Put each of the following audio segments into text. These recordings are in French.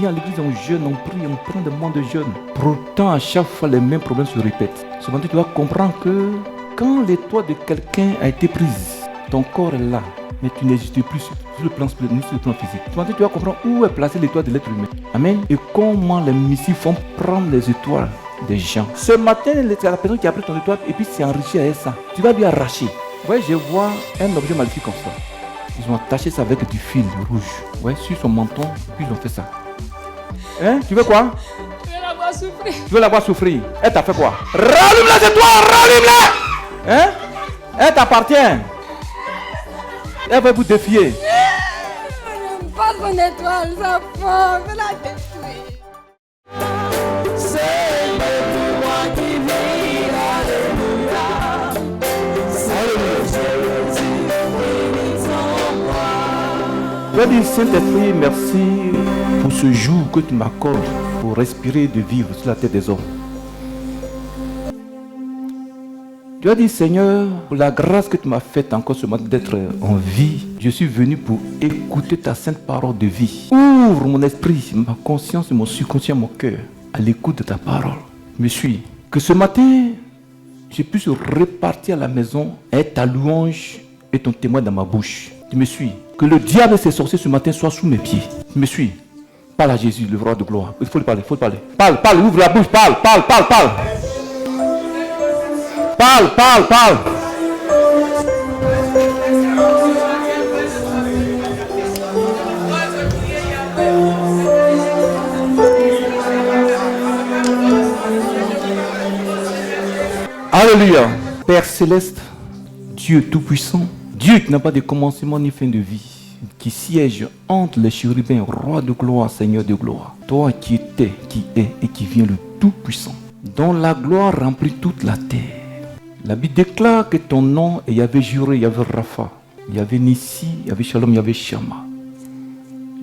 vient à l'église, on jeûne, on prie, on prend des moments de jeûne. Pourtant, à chaque fois, les mêmes problèmes se répètent. Ce matin, tu dois comprendre que quand l'étoile de quelqu'un a été prise, ton corps est là, mais tu n'existes plus sur le plan spirituel, sur le plan physique. Ce matin, tu dois comprendre où est placée l'étoile de l'être humain. Amen. Et comment les missiles font prendre les étoiles des gens. Ce matin, la personne qui a pris ton étoile et puis s'est enrichie avec ça, tu vas lui arracher. Ouais, je vois un objet maléfique comme ça. Ils ont attaché ça avec du fil rouge. Ouais, sur son menton, puis ils ont fait ça. Hein? Tu veux quoi? Je veux la voir souffrir. Tu veux la voir souffrir? Elle t'a fait quoi? Rallume-la, c'est toi, rallume-la! Hein? Elle t'appartient. Elle va vous défier. Je n'aime pas son étoile, sa femme, je la détruire. C'est moi qui vis, alléluia. Je vais dire, Saint-Esprit, merci pour ce jour que tu m'accordes pour respirer et de vivre sur la tête des hommes. Tu as dit, Seigneur, pour la grâce que tu m'as faite encore ce matin d'être en vie, je suis venu pour écouter ta sainte parole de vie. Ouvre mon esprit, ma conscience et mon subconscient, mon cœur à l'écoute de ta parole. Me suis. Que ce matin, je puisse repartir à la maison avec ta louange et ton témoin dans ma bouche. Tu me suis. Que le diable et ses sorciers ce matin soient sous mes pieds. Tu me suis. Parle à Jésus, le roi de gloire. Il faut lui parler, il faut lui parler. Parle, parle, ouvre la bouche, parle, parle, parle, parle. Parle, parle, parle. Alléluia. Père céleste, Dieu tout-puissant, Dieu qui n'a pas de commencement ni fin de vie, qui siège entre les chérubins, roi de gloire, Seigneur de gloire. Toi qui étais, qui est et qui vient, le tout-puissant, dont la gloire remplit toute la terre. La Bible déclare que ton nom, et il y avait Juré, il y avait Rapha, il y avait Nissi, il y avait Shalom, il y avait Shama.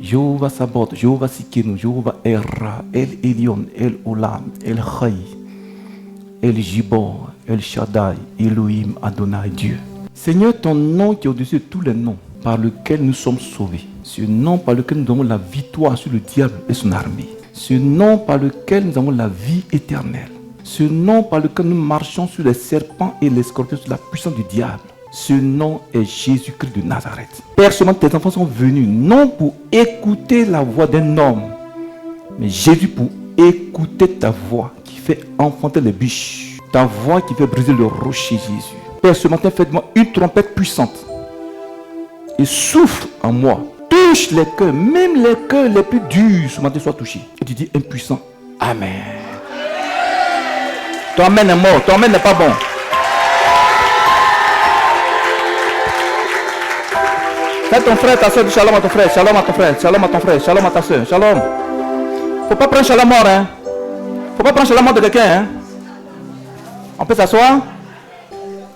Jéhovah Sabot, Jéhovah Sikenu, Jéhovah Erra, El Elion, El Olam, El Chai, El Jibor, El Shaddai, Elohim, Adonai, Dieu. Seigneur, ton nom qui est au-dessus de tous les noms, par lequel nous sommes sauvés. Ce nom par lequel nous avons la victoire sur le diable et son armée. Ce nom par lequel nous avons la vie éternelle. Ce nom par lequel nous marchons sur les serpents et les scorpions, sur la puissance du diable. Ce nom est Jésus-Christ de Nazareth. Père, seulement tes enfants sont venus, non pour écouter la voix d'un homme, mais Jésus pour écouter ta voix qui fait enfanter les biches. Ta voix qui fait briser le rocher, Jésus. Père, ce matin, faites-moi une trompette puissante. Et souffle en moi. Touche les cœurs, même les cœurs les plus durs, ce matin, soient touchés. Et tu dis impuissant. Amen. Ton amen est mort, ton amen n'est pas bon. Fais ton frère, ta soeur, dis shalom à ton frère, shalom à ton frère, shalom à ton frère, shalom à ta soeur, shalom. Faut pas prendre shalom mort, hein. Faut pas prendre shalom mort de quelqu'un, hein. On peut s'asseoir?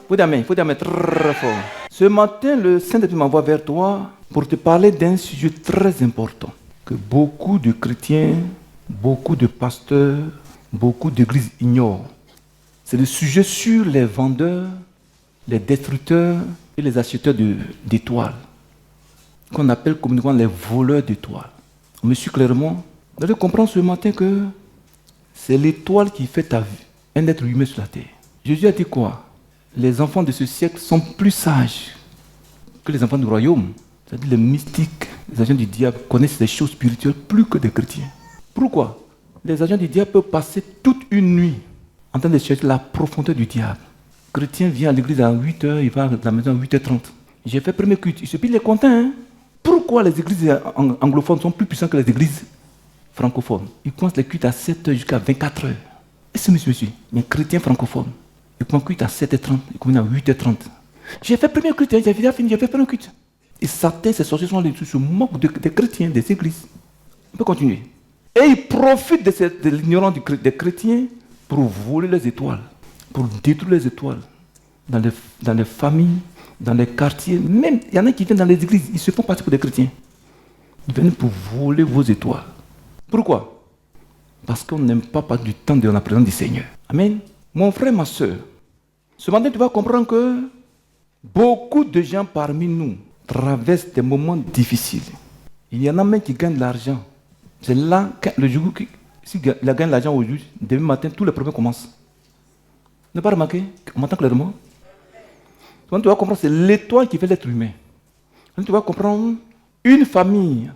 Faut dire très fort. Ce matin, le Saint-Esprit m'envoie vers toi pour te parler d'un sujet très important que beaucoup de chrétiens, beaucoup de pasteurs, beaucoup d'églises ignorent. C'est le sujet sur les vendeurs, les destructeurs et les acheteurs d'étoiles, qu'on appelle communément les voleurs d'étoiles. On me suit clairement. Vous allez comprendre ce matin que c'est l'étoile qui fait ta vie, un être humain sur la terre. Jésus a dit quoi? Les enfants de ce siècle sont plus sages que les enfants du royaume. C'est-à-dire les mystiques, les agents du diable connaissent les choses spirituelles plus que des chrétiens. Pourquoi? Les agents du diable peuvent passer toute une nuit en train de chercher la profondeur du diable. Le chrétien vient à l'église à 8h, il va à la maison à 8h30. J'ai fait premier culte, il se pile les content. Hein? Pourquoi les églises anglophones sont plus puissantes que les églises francophones? Ils commencent les cultes à 7h jusqu'à 24h. Et ce monsieur, mais chrétien francophone, il commence le culte à 7h30, il commence à 8h30. J'ai fait premier culte, j'ai fini, j'ai fait premier culte. Et Satan, ces sorciers sont là-dessus, se moquent des chrétiens, des églises. On peut continuer. Et ils profitent de l'ignorance des chrétiens pour voler les étoiles, pour détruire les étoiles dans les familles, dans les quartiers. Même, il y en a qui viennent dans les églises, ils se font passer pour des chrétiens. Ils viennent pour voler vos étoiles. Pourquoi? Parce qu'on n'aime pas passer du temps dans la présence du Seigneur. Amen. Mon frère, ma soeur, ce matin, tu vas comprendre que beaucoup de gens parmi nous traversent des moments difficiles. Il y en a même qui gagnent de l'argent C'est là, le jour, si il a gagné l'argent aujourd'hui, demain matin, tous les problèmes commencent. Ne pas remarquer, on m'entend clairement. Donc, tu vas comprendre, c'est l'étoile qui fait l'être humain. Donc, tu vas comprendre, une famille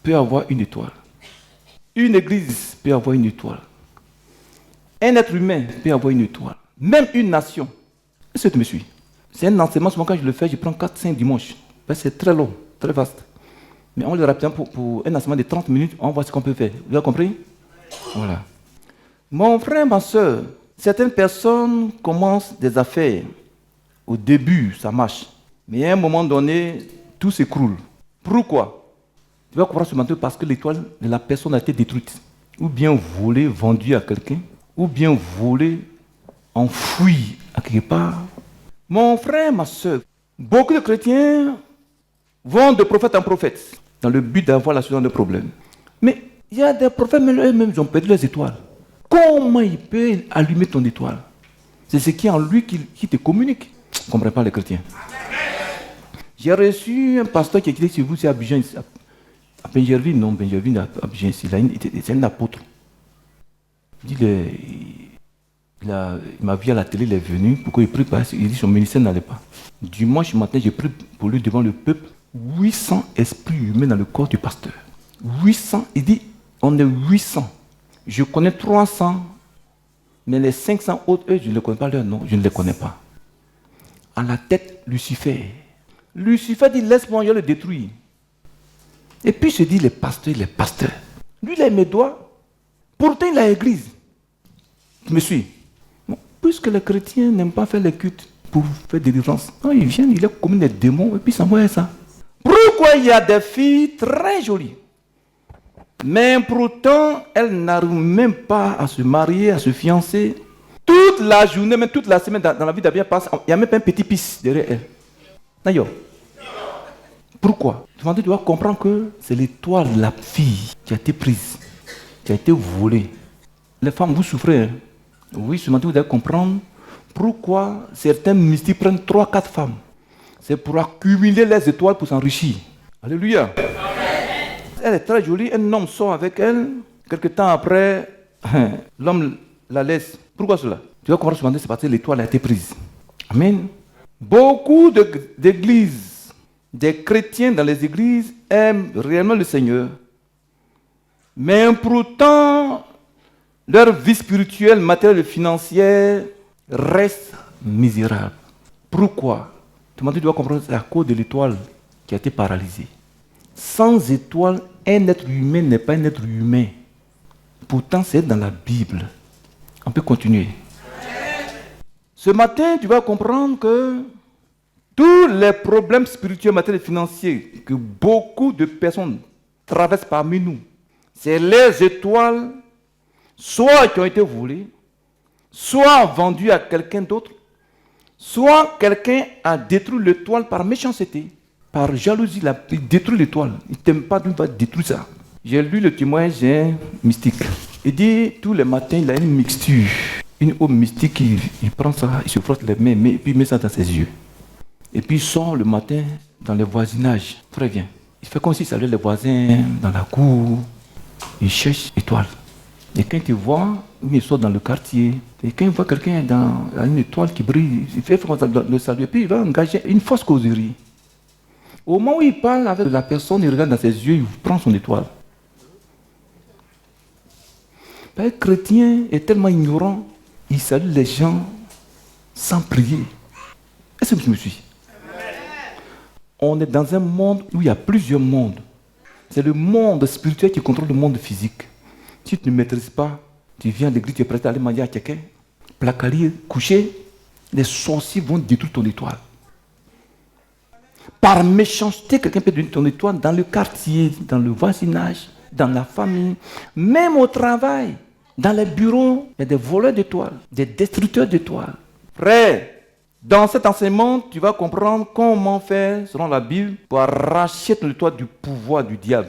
peut avoir une étoile. Une église peut avoir une étoile. Un être humain peut avoir une étoile. Même une nation. Est-ce que tu me suis? C'est un enseignement, souvent quand je le fais, je prends 4-5 dimanches. C'est très long, très vaste. Mais on le rapide pour un enseignement de 30 minutes, on voit ce qu'on peut faire. Vous avez compris? Voilà. Mon frère, ma soeur, certaines personnes commencent des affaires. Au début, ça marche. Mais à un moment donné, tout s'écroule. Pourquoi? Tu vas comprendre ce matin parce que l'étoile de la personne a été détruite. Ou bien volée, vendue à quelqu'un. Ou bien volée, enfouie à quelque part. Mon frère, ma soeur, beaucoup de chrétiens vont de prophète en prophète dans le but d'avoir la solution de problèmes. Mais il y a des prophètes, mais eux-mêmes, ils ont perdu leurs étoiles. Comment il peut allumer ton étoile? C'est ce qui est en lui qui te communique. Je ne comprends pas les chrétiens. J'ai reçu un pasteur qui est chez vous, c'est Abidjan, à Benjerville, non, Benjerville, à Abidjan, c'est un apôtre. Il m'a vu à la télé, il est venu, pourquoi il prie pas? Il dit son ministère n'allait pas. Dimanche matin, j'ai prié pour lui devant le peuple. 800 esprits humains dans le corps du pasteur. 800, il dit, on est 800. Je connais 300, mais les 500 autres, eux, je ne les connais pas leur nom, je ne les connais pas. À la tête, Lucifer. Lucifer dit, laisse-moi, je le détruire. Et puis je dis, les pasteurs. Lui, il a mes doigts. Pourtant, il a l'église. Tu me suis? Bon, puisque les chrétiens n'aiment pas faire les cultes pour faire des délivrances, ils viennent, il est comme des démons, et puis ça envoie ça. Pourquoi il y a des filles très jolies, mais pourtant, elles n'arrivent même pas à se marier, à se fiancer. Toute la journée, même toute la semaine, dans la vie d'Abia passe, il n'y a même pas un petit pisse derrière elle. D'ailleurs, pourquoi? Tu dois comprendre que c'est l'étoile de la fille qui a été prise, qui a été volée. Les femmes, vous souffrez. Hein? Oui, ce matin, vous devez comprendre pourquoi certains mystiques prennent 3-4 femmes. C'est pour accumuler les étoiles pour s'enrichir. Alléluia. Elle est très jolie, un homme sort avec elle. Quelque temps après, l'homme la laisse. Pourquoi cela? Tu vas comprendre ce matin, c'est parce que l'étoile a été prise. Amen. Beaucoup d'églises, des chrétiens dans les églises aiment réellement le Seigneur. Mais pourtant, leur vie spirituelle, matérielle et financière reste misérable. Pourquoi? Tu dois comprendre, c'est à cause de l'étoile qui a été paralysée. Sans étoile, un être humain n'est pas un être humain. Pourtant, c'est dans la Bible. On peut continuer. Ce matin, tu vas comprendre que tous les problèmes spirituels, matériels et financiers que beaucoup de personnes traversent parmi nous, c'est les étoiles, soit qui ont été volées, soit vendues à quelqu'un d'autre, soit quelqu'un a détruit l'étoile par méchanceté, par jalousie, il détruit l'étoile. Il ne t'aime pas, il va détruire ça. J'ai lu le témoignage d'un mystique. Il dit, tous les matins, il a une mixture, une eau mystique, il prend ça, il se frotte les mains, et puis il met ça dans ses yeux. Et puis il sort le matin dans le voisinage. Très bien. Il fait comme s'il saluait les voisins dans la cour. Il cherche étoile. Et quand il voit, il sort dans le quartier. Et quand il voit quelqu'un dans une étoile qui brille, il fait le salut. Et puis il va engager une fausse causerie. Au moment où il parle avec la personne, il regarde dans ses yeux, il prend son étoile. Le chrétien est tellement ignorant, il salue les gens sans prier. Est-ce que je me suis? On est dans un monde où il y a plusieurs mondes. C'est le monde spirituel qui contrôle le monde physique. Si tu ne maîtrises pas, tu viens à l'église, tu es prêt à aller manger à quelqu'un, placaler, coucher, les sorciers vont détruire ton étoile. Par méchanceté, quelqu'un peut détruire ton étoile dans le quartier, dans le voisinage, dans la famille, même au travail, dans les bureaux. Il y a des voleurs d'étoiles, des destructeurs d'étoiles. Frère, dans cet enseignement, tu vas comprendre comment faire, selon la Bible, pour arracher ton étoile du pouvoir du diable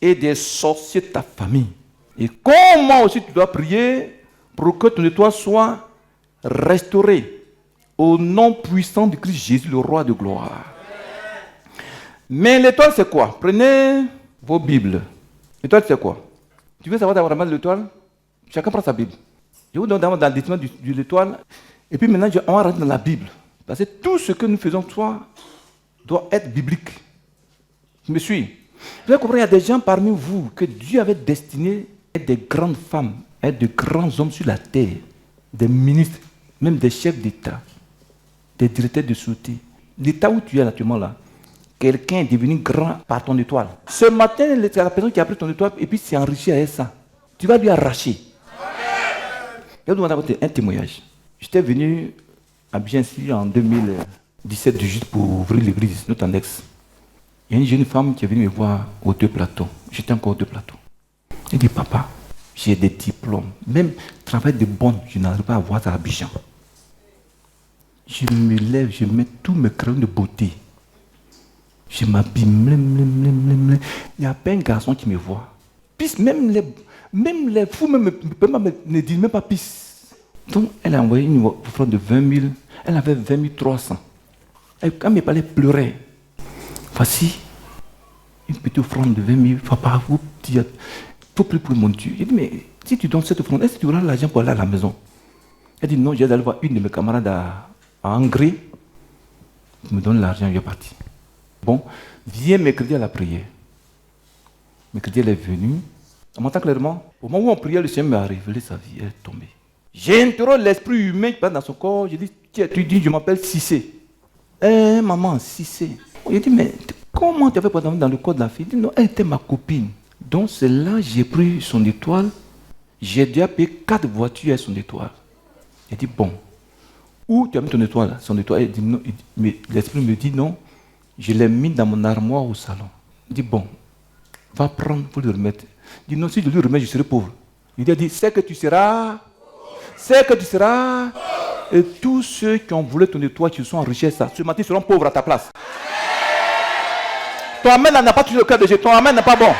et des sorciers de ta famille. Et comment aussi tu dois prier pour que ton étoile soit restaurée au nom puissant de Christ Jésus, le roi de gloire. Mais l'étoile, c'est quoi? Prenez vos Bibles. L'étoile, c'est quoi? Tu veux savoir d'abord l'étoile? Chacun prend sa Bible. Je vous donne d'abord dans le définition de l'étoile. Et puis maintenant, on va rentrer dans la Bible. Parce que tout ce que nous faisons, doit être biblique. Je me suis. Vous avez compris, il y a des gens parmi vous que Dieu avait destiné à être des grandes femmes, à être de grands hommes sur la terre, des ministres, même des chefs d'État, des directeurs de sûreté. L'État où tu es actuellement là, quelqu'un est devenu grand par ton étoile. Ce matin, c'est la personne qui a pris ton étoile et puis s'est enrichi avec ça. Tu vas lui arracher. Je vais vous demander un témoignage. J'étais venu à Biensi en 2017 juste pour ouvrir l'église, notre annexe. Il y a une jeune femme qui est venue me voir aux 2 plateaux. J'étais encore aux 2 plateaux. Elle dit, papa, j'ai des diplômes. Même travail de bonne, je n'arrive pas à avoir ça à Abidjan. Je me lève, je mets tous mes crayons de beauté. Je m'habille, il n'y a pas un garçon qui me voit. Puis même les fous ne disent même pas pisse. Donc elle a envoyé une offrande de 20 000. Elle avait 20 300. Et quand elle me parlait, elle pleurait. Voici une petite offrande de 20 000. Papa, il faut plus pour mon Dieu. Je dis, mais si tu donnes cette offrande, est-ce que tu auras l'argent pour aller à la maison? Elle dit, non, je vais aller voir une de mes camarades à Hongrie. Elle me donne l'argent, je suis parti. Bon, viens mercredi à la prière. Mercredi, elle est venue. On m'entend clairement. Au moment où on priait, le Seigneur m'a révélé sa vie. Elle est tombée. J'interroge l'esprit humain qui passe dans son corps. Je dis, tu dis, je m'appelle Cissé. Maman, Cissé. Je dis, mais comment tu avais pas dans le corps de la fille? Elle dit, non, elle était ma copine. Donc c'est là que j'ai pris son étoile. J'ai déjà payé 4 voitures à son étoile. Elle dit, bon, où tu as mis ton étoile? Son étoile. Elle dit, non. Mais l'esprit me dit, non. Je l'ai mis dans mon armoire au salon. Il dit, bon, va prendre pour le remettre. Il dit, non, si je lui remets, je serai pauvre. Il a dit, c'est que tu seras. Et tous ceux qui ont voulu ton étoile, qui sont enrichis ça, ce matin, seront pauvres à ta place. Ton amen n'a pas touché le cœur de Dieu. Ton amen n'est pas bon.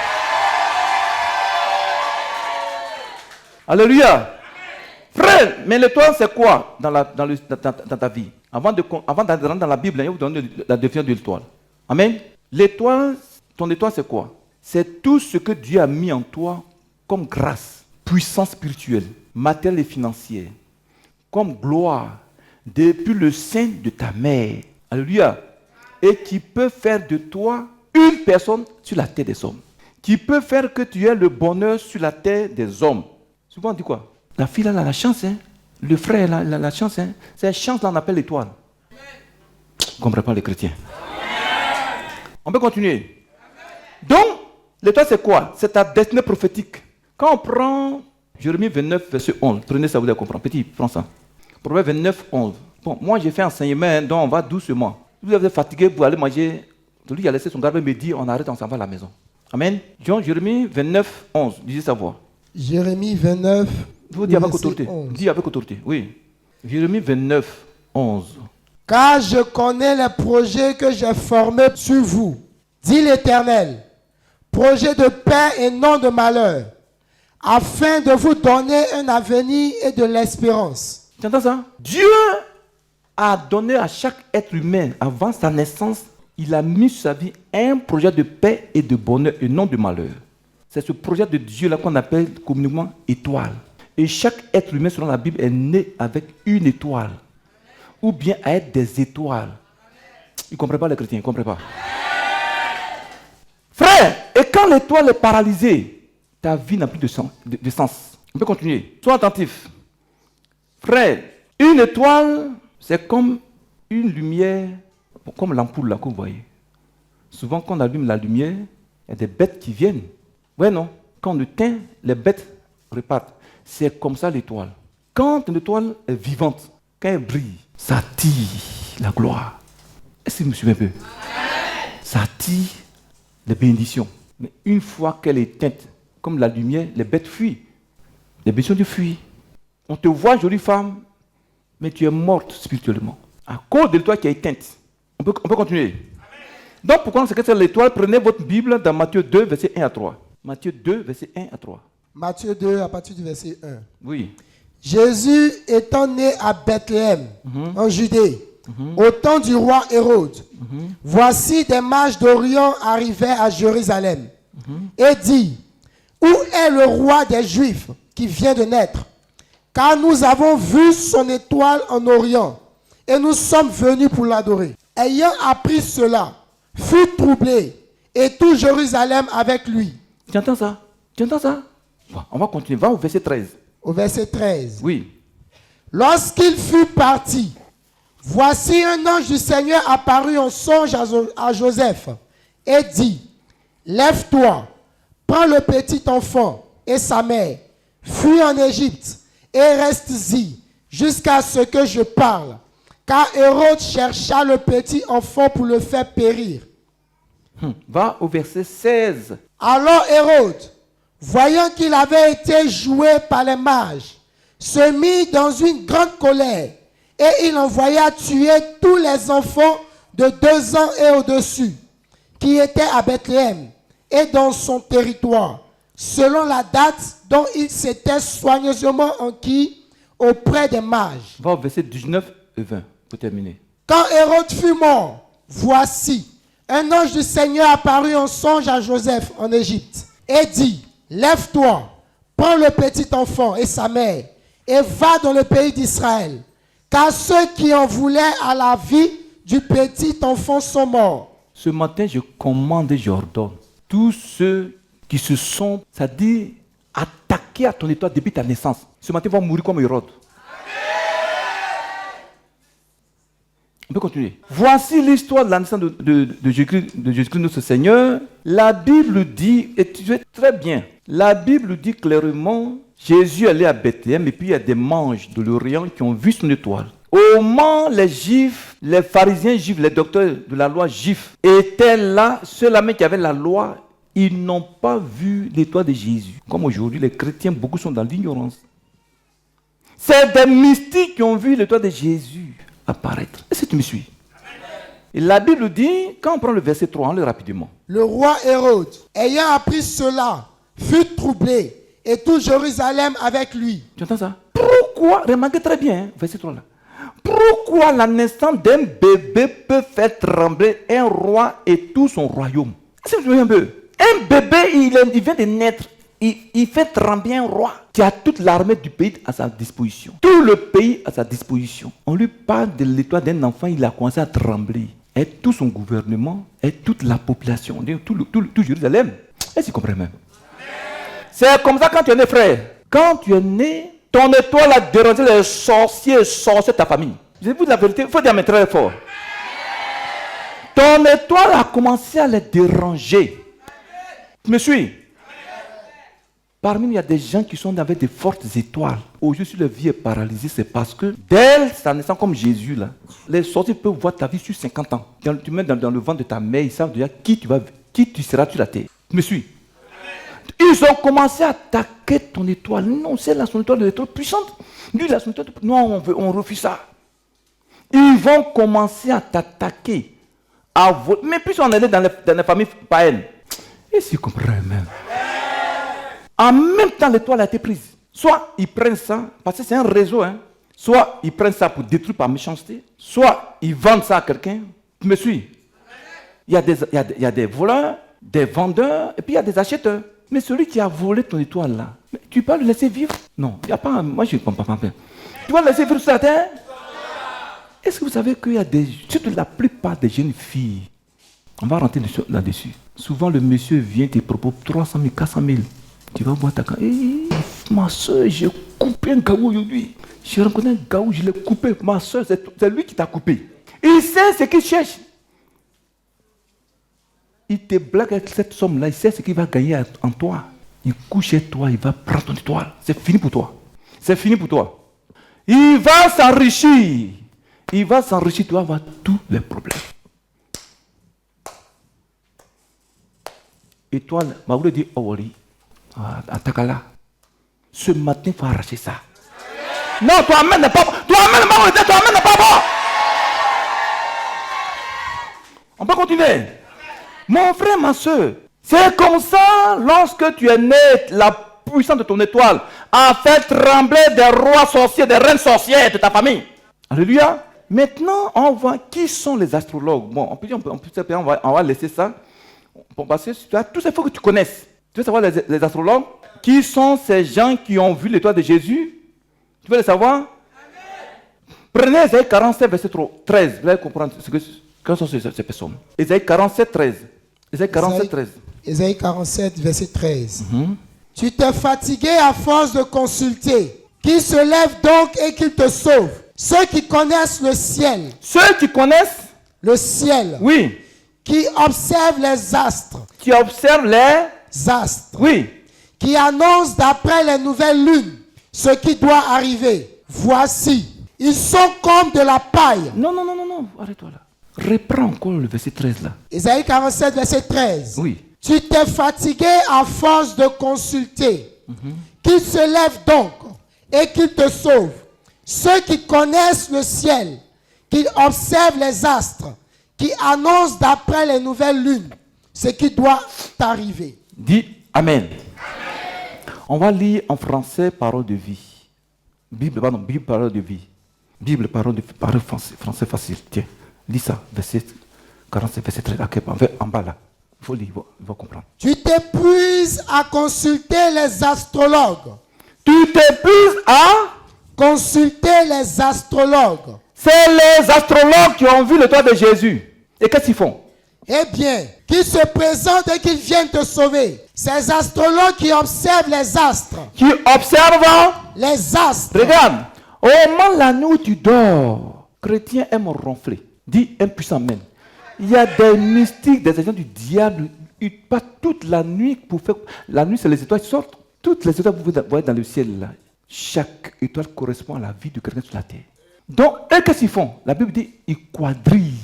Alléluia. Frère, mais l'étoile, c'est quoi dans ta vie? Avant d'entrer dans la Bible, je vais vous donner la définition de l'étoile. Amen. L'étoile, ton étoile, c'est quoi? C'est tout ce que Dieu a mis en toi comme grâce, puissance spirituelle, matérielle et financière, comme gloire, depuis le sein de ta mère. Alléluia. Et qui peut faire de toi une personne sur la terre des hommes. Qui peut faire que tu aies le bonheur sur la terre des hommes. Souvent on dit quoi? La fille elle a la chance, hein? Le frère a la chance. Hein? Cette chance-là on appelle l'étoile. On ne comprend pas les chrétiens. On peut continuer. Donc, l'étoile c'est quoi? C'est ta destinée prophétique. Quand on prend Jérémie 29, verset 11, prenez ça, vous allez comprendre. Petit, prends ça. Proverbe 29, 11. Bon, moi j'ai fait enseignement, donc on va doucement. Si vous êtes fatigué, vous allez manger. Celui qui a laissé son garde me dit, on arrête, on s'en va à la maison. Amen. Jérémie 29, 11. Disez sa voix. Jérémie 29. Vous dites avec autorité. Dis avec autorité, oui. Jérémie 29, 11. Car je connais les projets que j'ai formés sur vous, dit l'Éternel. Projets de paix et non de malheur, afin de vous donner un avenir et de l'espérance. Tu entends ça? Dieu a donné à chaque être humain, avant sa naissance, il a mis sur sa vie un projet de paix et de bonheur et non de malheur. C'est ce projet de Dieu-là qu'on appelle communément étoile. Et chaque être humain, selon la Bible, est né avec une étoile. Ou bien avec des étoiles. Ils ne comprennent pas les chrétiens, ils ne comprennent pas. Frère, et quand l'étoile est paralysée, ta vie n'a plus de sens. On peut continuer. Sois attentif. Frère, une étoile, c'est comme une lumière, comme l'ampoule là que vous voyez. Souvent, quand on allume la lumière, il y a des bêtes qui viennent. Ouais, non. Quand on éteint, les bêtes repartent. C'est comme ça l'étoile. Quand une étoile est vivante, quand elle brille, ça attire la gloire. Est-ce que vous me suivez un peu? Ça attire les bénédictions. Mais une fois qu'elle est éteinte, comme la lumière, les bêtes fuient. Les bénédictions fuient. On te voit, jolie femme, mais tu es morte spirituellement. À cause de l'étoile qui est éteinte. On peut continuer. Donc, pourquoi on sait que c'est l'étoile? Prenez votre Bible dans Matthieu 2, verset 1 à 3. Matthieu 2, verset 1 à 3. Matthieu 2, à partir du verset 1. Oui. Jésus étant né à Bethléem, en Judée, au temps du roi Hérode, voici des mages d'Orient arrivaient à Jérusalem et dit, où est le roi des Juifs qui vient de naître? Car nous avons vu son étoile en Orient et nous sommes venus pour l'adorer. » Ayant appris cela, fut troublé et tout Jérusalem avec lui. Tu entends ça? Tu entends ça? Bon, on va continuer. Va au verset 13. Au verset 13. Oui. Lorsqu'il fut parti, voici un ange du Seigneur apparut en songe à Joseph et dit, « Lève-toi, prends le petit enfant et sa mère, fuis en Égypte et reste-y jusqu'à ce que je parle. » Car Hérode chercha le petit enfant pour le faire périr. Va au verset 16. Alors Hérode, voyant qu'il avait été joué par les mages, se mit dans une grande colère et il envoya tuer tous les enfants de 2 ans et au-dessus qui étaient à Bethléem et dans son territoire, selon la date dont il s'était soigneusement enquis auprès des mages. Va au verset 19 et 20 pour terminer. Quand Hérode fut mort, voici, un ange du Seigneur apparut en songe à Joseph en Égypte et dit, « Lève-toi, prends le petit enfant et sa mère et va dans le pays d'Israël, car ceux qui en voulaient à la vie du petit enfant sont morts. » Ce matin, je commande et j'ordonne tous ceux qui se sont, c'est-à-dire attaqués à ton étoile depuis ta naissance. Ce matin, ils vont mourir comme Hérode. On peut continuer. Voici l'histoire de la naissance de Jésus-Christ, notre Seigneur. La Bible dit, et tu sais très bien, la Bible dit clairement, Jésus allait à Bethléem et puis il y a des mages de l'Orient qui ont vu son étoile. Au moment, les Juifs, les pharisiens juifs, les docteurs de la loi juifs étaient là, ceux-là même qui avaient la loi, ils n'ont pas vu l'étoile de Jésus. Comme aujourd'hui, les chrétiens, beaucoup sont dans l'ignorance. C'est des mystiques qui ont vu l'étoile de Jésus apparaître. Est-ce que tu me suis? Et la Bible dit, quand on prend le verset 3, on lit rapidement. Le roi Hérode, ayant appris cela, fut troublé et tout Jérusalem avec lui. Tu entends ça? Pourquoi, remarquez très bien, verset 3 là. Pourquoi la naissance d'un bébé peut faire trembler un roi et tout son royaume? Est-ce que tu vois un peu? Un bébé, il vient de naître. Il fait trembler un roi qui a toute l'armée du pays à sa disposition. Tout le pays à sa disposition. On lui parle de l'étoile d'un enfant, il a commencé à trembler. Et tout son gouvernement, et toute la population, tout Jérusalem. Est-ce que tu comprends même? C'est comme ça quand tu es né, frère. Quand tu es né, ton étoile a dérangé les sorciers de ta famille. Je vous dis la vérité, il faut dire mais très fort. Ton étoile a commencé à les déranger. Tu me suis? Parmi nous, il y a des gens qui sont avec des fortes étoiles. Aujourd'hui, si la vie est paralysée, c'est parce que dès sa naissance, comme Jésus, là, les sorciers peuvent voir ta vie sur 50 ans. Quand tu mets dans le ventre de ta mère, ils savent déjà qui tu seras sur la terre. Tu me suis? Ils ont commencé à attaquer ton étoile. Non, c'est là son étoile, l'étoile puissante. Lui, la son étoile. Non, on refuse ça. Ils vont commencer à t'attaquer. Mais puis on est dans les familles païennes. Et si tu comprends même. En même temps, l'étoile a été prise. Soit ils prennent ça, parce que c'est un réseau, hein. Soit ils prennent ça pour détruire par méchanceté, soit ils vendent ça à quelqu'un. Tu me suis? Il y a des voleurs, des vendeurs, et puis il y a des acheteurs. Mais celui qui a volé ton étoile là, tu peux le laisser vivre? Non, il n'y a pas. Moi je ne comprends pas. Tu vas le laisser vivre sur la terre? Est-ce que vous savez qu'il y a surtout la plupart des jeunes filles, on va rentrer là-dessus. Souvent le monsieur vient te propose 300 000, 400 000. Tu vas voir ta carte. Ma soeur, j'ai coupé un gaou aujourd'hui. J'ai rencontré un gaou, je l'ai coupé. Ma soeur, c'est lui qui t'a coupé. Il sait ce qu'il cherche. Il te blague avec cette somme-là. Il sait ce qu'il va gagner en toi. Il couche chez toi, il va prendre ton étoile. C'est fini pour toi. C'est fini pour toi. Il va s'enrichir. Il va s'enrichir, tu vas avoir tous les problèmes. Étoile, ma voulait dire, oh oui. Atakala. Ce matin, il faut arracher ça. Non, toi-même n'est pas bon. Toi-même n'est pas bon. On peut continuer. Mon frère, ma soeur, c'est comme ça, lorsque tu es né, la puissance de ton étoile a fait trembler des rois sorciers, des reines sorcières de ta famille. Alléluia. Maintenant, on voit qui sont les astrologues. Bon, on va laisser ça. Pour passer, tout ça, il faut que tu connaisses. Tu veux savoir les astrologues? Qui sont ces gens qui ont vu l'étoile de Jésus? Tu veux le savoir? Prenez Ésaïe 47, verset 13. Vous allez comprendre quelles sont ces personnes. Ésaïe 47, 13. Ésaïe 47, 13. Ésaïe 47, verset 13. Tu t'es fatigué à force de consulter. Qui se lève donc et qu'il te sauve? Ceux qui connaissent le ciel. Ceux qui connaissent le ciel. Oui. Qui observent les astres. Qui observent les astres. Oui. Qui annoncent d'après les nouvelles lunes ce qui doit arriver. Voici, ils sont comme de la paille. Non, arrête-toi là. Reprends encore le verset 13 là. Ésaïe 47, verset 13. Oui. Tu t'es fatigué à force de consulter. Qu'il se lève donc et qu'il te sauve. Ceux qui connaissent le ciel, qui observent les astres, qui annoncent d'après les nouvelles lunes ce qui doit arriver. Dis Amen. On va lire en français parole de vie. Bible, parole de vie. Bible, parole français facile. Tiens, lis ça, verset 47, verset 13. En bas là. Il faut lire, il va comprendre. Tu t'épuises à consulter les astrologues. Tu t'épuises à consulter les astrologues. C'est les astrologues qui ont vu l'étoile de Jésus. Et qu'est-ce qu'ils font? Eh bien, qui se présentent et qui viennent te sauver. Ces astrologues qui observent les astres. Qui observent les astres. Regarde, au moment la nuit où tu dors, chrétiens aiment ronfler. Dis un puissant amen. Il y a des mystiques, des agents du diable. Ils passent toute la nuit pour faire. La nuit, c'est les étoiles qui sortent. Toutes les étoiles que vous voyez dans le ciel là. Chaque étoile correspond à la vie de quelqu'un sur la terre. Donc, eux, qu'est-ce qu'ils font? La Bible dit, ils quadrillent.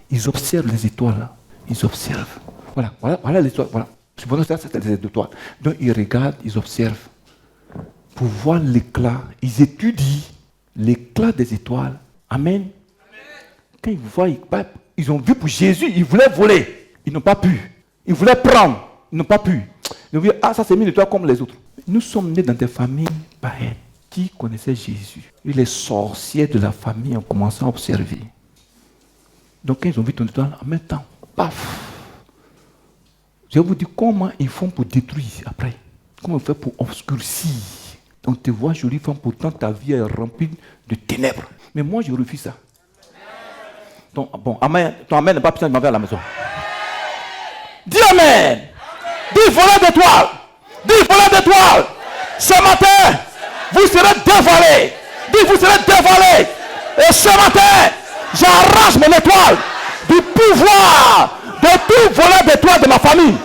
Ils observent les étoiles là. Ils observent. Voilà les étoiles. Voilà. C'est les étoiles. Donc, ils regardent, ils observent. Pour voir l'éclat, ils étudient l'éclat des étoiles. Amen. Quand ils voient, ils ont vu pour Jésus, ils voulaient voler. Ils n'ont pas pu. Ils voulaient prendre. Ils n'ont pas pu. Ils ont vu, ça c'est une étoile comme les autres. Nous sommes nés dans des familles païennes qui connaissaient Jésus. Et les sorciers de la famille ont commencé à observer. Donc quand ils ont vu ton étoile, en même temps, paf. Je vous dis comment ils font pour détruire après. Comment ils font pour obscurcir. On te voit jolie femme, pourtant ta vie est remplie de ténèbres. Mais moi je refuse ça. Donc, bon, amen. Ton amen n'est pas puissant de m'enlever à la maison. Dis amen. Dis volant d'étoiles. Dis volant d'étoiles. Ce matin, vous serez dévoilés. Dis vous serez dévoilés. Et ce matin, j'arrache mon étoile du pouvoir de tout volant d'étoiles de ma famille.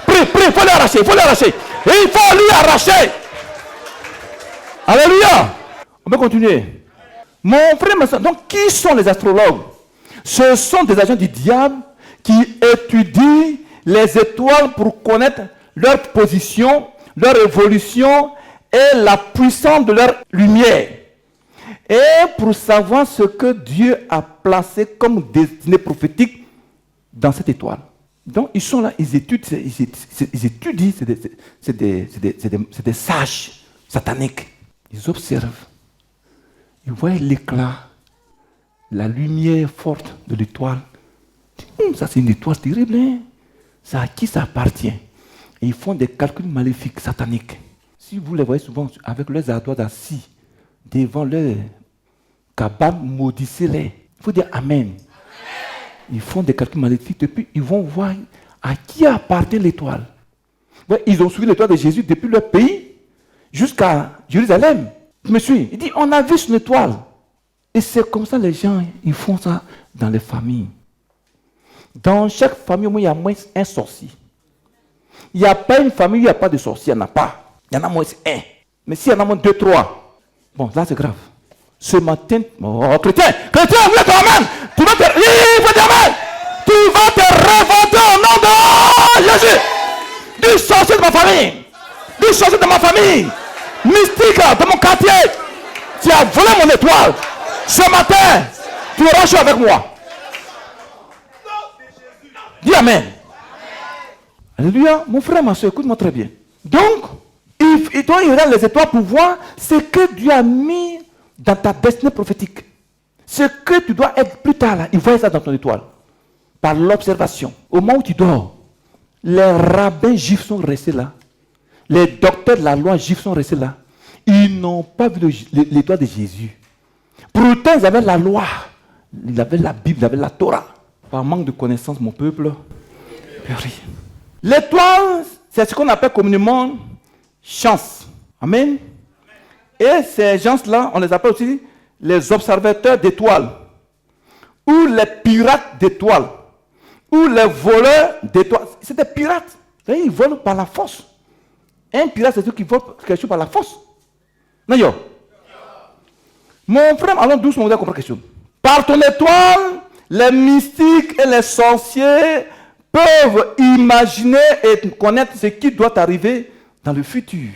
Prie, il faut l'arracher, Et il faut lui arracher. Alléluia. On peut continuer. Mon frère, ma soeur, donc qui sont les astrologues? Ce sont des agents du diable qui étudient les étoiles pour connaître leur position, leur évolution et la puissance de leur lumière. Et pour savoir ce que Dieu a placé comme destinée prophétique dans cette étoile. Donc ils sont là, ils étudient, c'est des sages sataniques. Ils observent, ils voient l'éclat, la lumière forte de l'étoile. Ça c'est une étoile terrible, hein? Ça à qui ça appartient? Et ils font des calculs maléfiques, sataniques. Si vous les voyez souvent avec leurs ardoises assis devant leur cabane, maudissez-les. Il faut dire Amen. Ils font des calculs maléfiques et puis ils vont voir à qui appartient l'étoile. Ouais, ils ont suivi l'étoile de Jésus depuis leur pays jusqu'à Jérusalem. Je me suis, il dit, on a vu son étoile. Et c'est comme ça les gens, ils font ça dans les familles. Dans chaque famille, il y a moins un sorcier. Il n'y a pas une famille où il n'y a pas de sorcier, il n'y en a pas. Il y en a moins un. Mais s'il y en a moins 2, 3, bon, là c'est grave. Ce matin, oh, chrétien, ouvre ton amen. Tu vas te révolter au nom de Jésus. Du sorcier de ma famille. Du sorcier de ma famille. Mystique de mon quartier. Tu as volé mon étoile. Ce matin, tu auras joué avec moi. Dis Amen. Alléluia. Mon frère, ma soeur, écoute-moi très bien. Donc, il regarde les étoiles pour voir ce que Dieu a mis dans ta destinée prophétique. Ce que tu dois être plus tard là, il voit ça dans ton étoile. Par l'observation. Au moment où tu dors, les rabbins juifs sont restés là. Les docteurs de la loi juive sont restés là. Ils n'ont pas vu l'étoile de Jésus. Pourtant, ils avaient la loi. Ils avaient la Bible, ils avaient la Torah. Par manque de connaissance, mon peuple périt. L'étoile, c'est ce qu'on appelle communément chance. Amen. Et ces gens-là, on les appelle aussi les observateurs d'étoiles. Ou les pirates d'étoiles. Ou les voleurs d'étoiles. C'est des pirates. Ils volent par la force. Un pirate, c'est celui qui vole quelque chose par la force. Non, yo. Mon frère, allons doucement, vous allez comprendre quelque chose. Par ton étoile, les mystiques et les sorciers peuvent imaginer et connaître ce qui doit arriver dans le futur.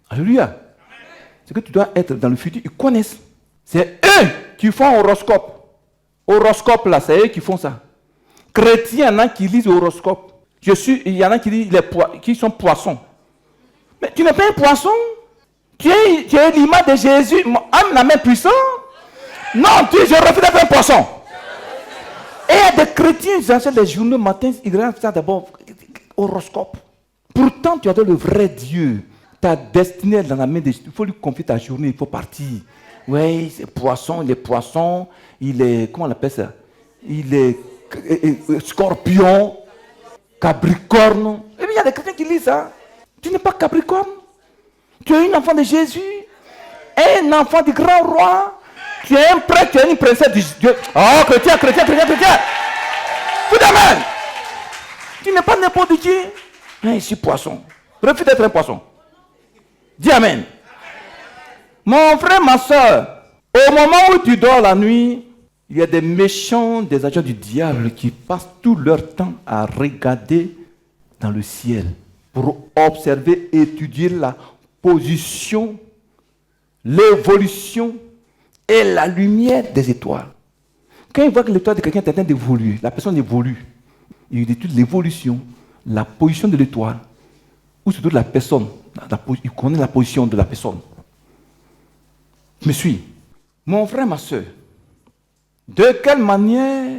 Alléluia. Ce que tu dois être dans le futur, ils connaissent. C'est eux qui font horoscope. Horoscope, là, c'est eux qui font ça. Chrétiens, il y en a qui lisent horoscope. Il y en a qui lisent qui sont poissons. Mais tu n'es pas un poisson. Tu es l'image de Jésus. Âme la main puissante. Non, je refuse d'être un poisson. Et il y a des chrétiens, ils achètent les journaux matin, ils regardent ça d'abord, horoscope. Pourtant, tu adores le vrai Dieu. Ta destinée est dans la main de Jésus. Il faut lui confier ta journée, il faut partir. Oui, c'est poisson, il est, comment on appelle ça? Il est scorpion, capricorne. Et puis il y a des chrétiens qui lisent ça. Tu n'es pas capricorne. Tu es un enfant de Jésus. Un enfant du grand roi. Tu es un prêtre, tu es une princesse du Dieu. Oh, chrétien. Amen. Tu n'es pas n'importe qui. Je suis poisson. Refuse d'être un poisson. Dis amen. Mon frère, ma soeur, au moment où tu dors la nuit, il y a des méchants, des agents du diable qui passent tout leur temps à regarder dans le ciel pour observer, étudier la position, l'évolution et la lumière des étoiles. Quand il voit que l'étoile de quelqu'un est en train d'évoluer, la personne évolue, il étudie l'évolution, la position de l'étoile, ou surtout de la personne. Il connaît la position de la personne. Me suis. Mon frère, ma soeur, de quelle manière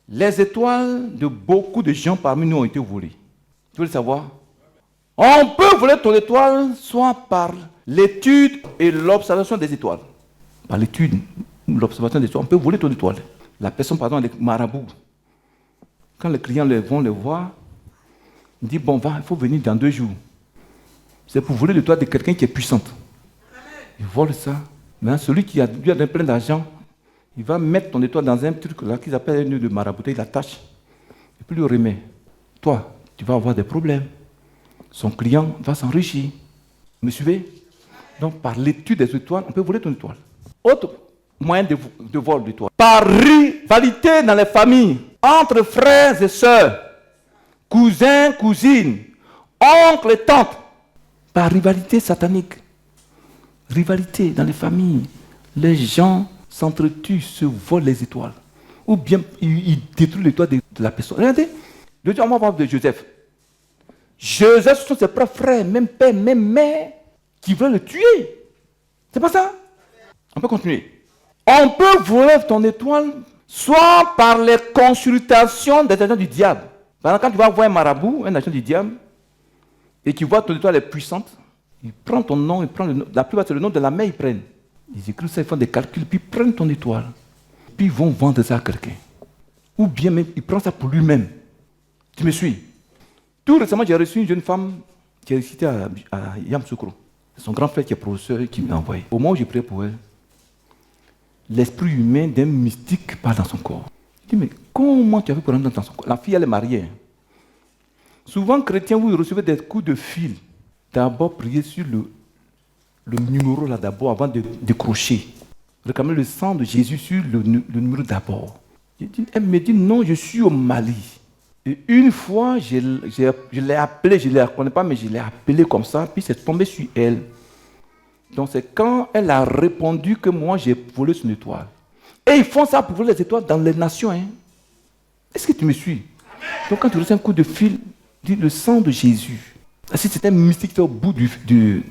les étoiles de beaucoup de gens parmi nous ont été volées? Tu veux le savoir? On peut voler ton étoile soit par l'étude et l'observation des étoiles. Par l'étude ou l'observation des étoiles, on peut voler ton étoile. La personne, pardon, les marabouts, quand les clients vont le voir, ils disent, bon, il faut venir dans 2 jours. C'est pour voler l'étoile de quelqu'un qui est puissant. Ils volent ça. Mais celui qui a plein d'argent, il va mettre ton étoile dans un truc là qu'ils appellent un nœud de marabouté, il l'attache. Et puis il le remet. Toi, tu vas avoir des problèmes. Son client va s'enrichir. Vous me suivez? Donc, par l'étude des étoiles, on peut voler ton étoile. Autre moyen de vol d'étoiles. Par rivalité dans les familles, entre frères et sœurs, cousins, cousines, oncles et tantes. Par rivalité satanique. Rivalité dans les familles. Les gens s'entretuent, se volent les étoiles. Ou bien, ils détruisent l'étoile de la personne. Regardez, on va parler de Joseph. Joseph, ce sont ses propres frères, même père, même mère, qui veulent le tuer. C'est pas ça? On peut continuer. On peut voler ton étoile, soit par les consultations des agents du diable. Par exemple, quand tu vas voir un marabout, un agent du diable, et tu vois ton étoile est puissante, il prend ton nom, il prend le nom, la plupart c'est le nom de la mère, ils prennent. Ils écrivent ça, ils font des calculs, puis ils prennent ton étoile. Puis ils vont vendre ça à quelqu'un. Ou bien même, il prend ça pour lui-même. Tu me suis? Tout récemment, j'ai reçu une jeune femme qui est récitée à Yamoussoukro. C'est son grand frère qui est professeur et qui m'a envoyé. Au moment où j'ai prié pour elle, l'esprit humain d'un mystique parle dans son corps. Je dis, mais comment tu as fait pour rentrer dans son corps? La fille, elle est mariée. Souvent, chrétiens, vous recevez des coups de fil. D'abord, priez sur le numéro là d'abord avant de décrocher. Réclamez le sang de Jésus sur le numéro d'abord. Elle me dit, non, je suis au Mali. Et une fois, je l'ai appelée, je ne la connais pas, mais je l'ai appelée comme ça, puis c'est tombé sur elle. Donc c'est quand elle a répondu que moi j'ai volé son étoile. Et ils font ça pour voler les étoiles dans les nations. Hein. Est-ce que tu me suis? Donc quand tu reçois un coup de fil, dis le sang de Jésus. Si c'est un mystique qui est au bout du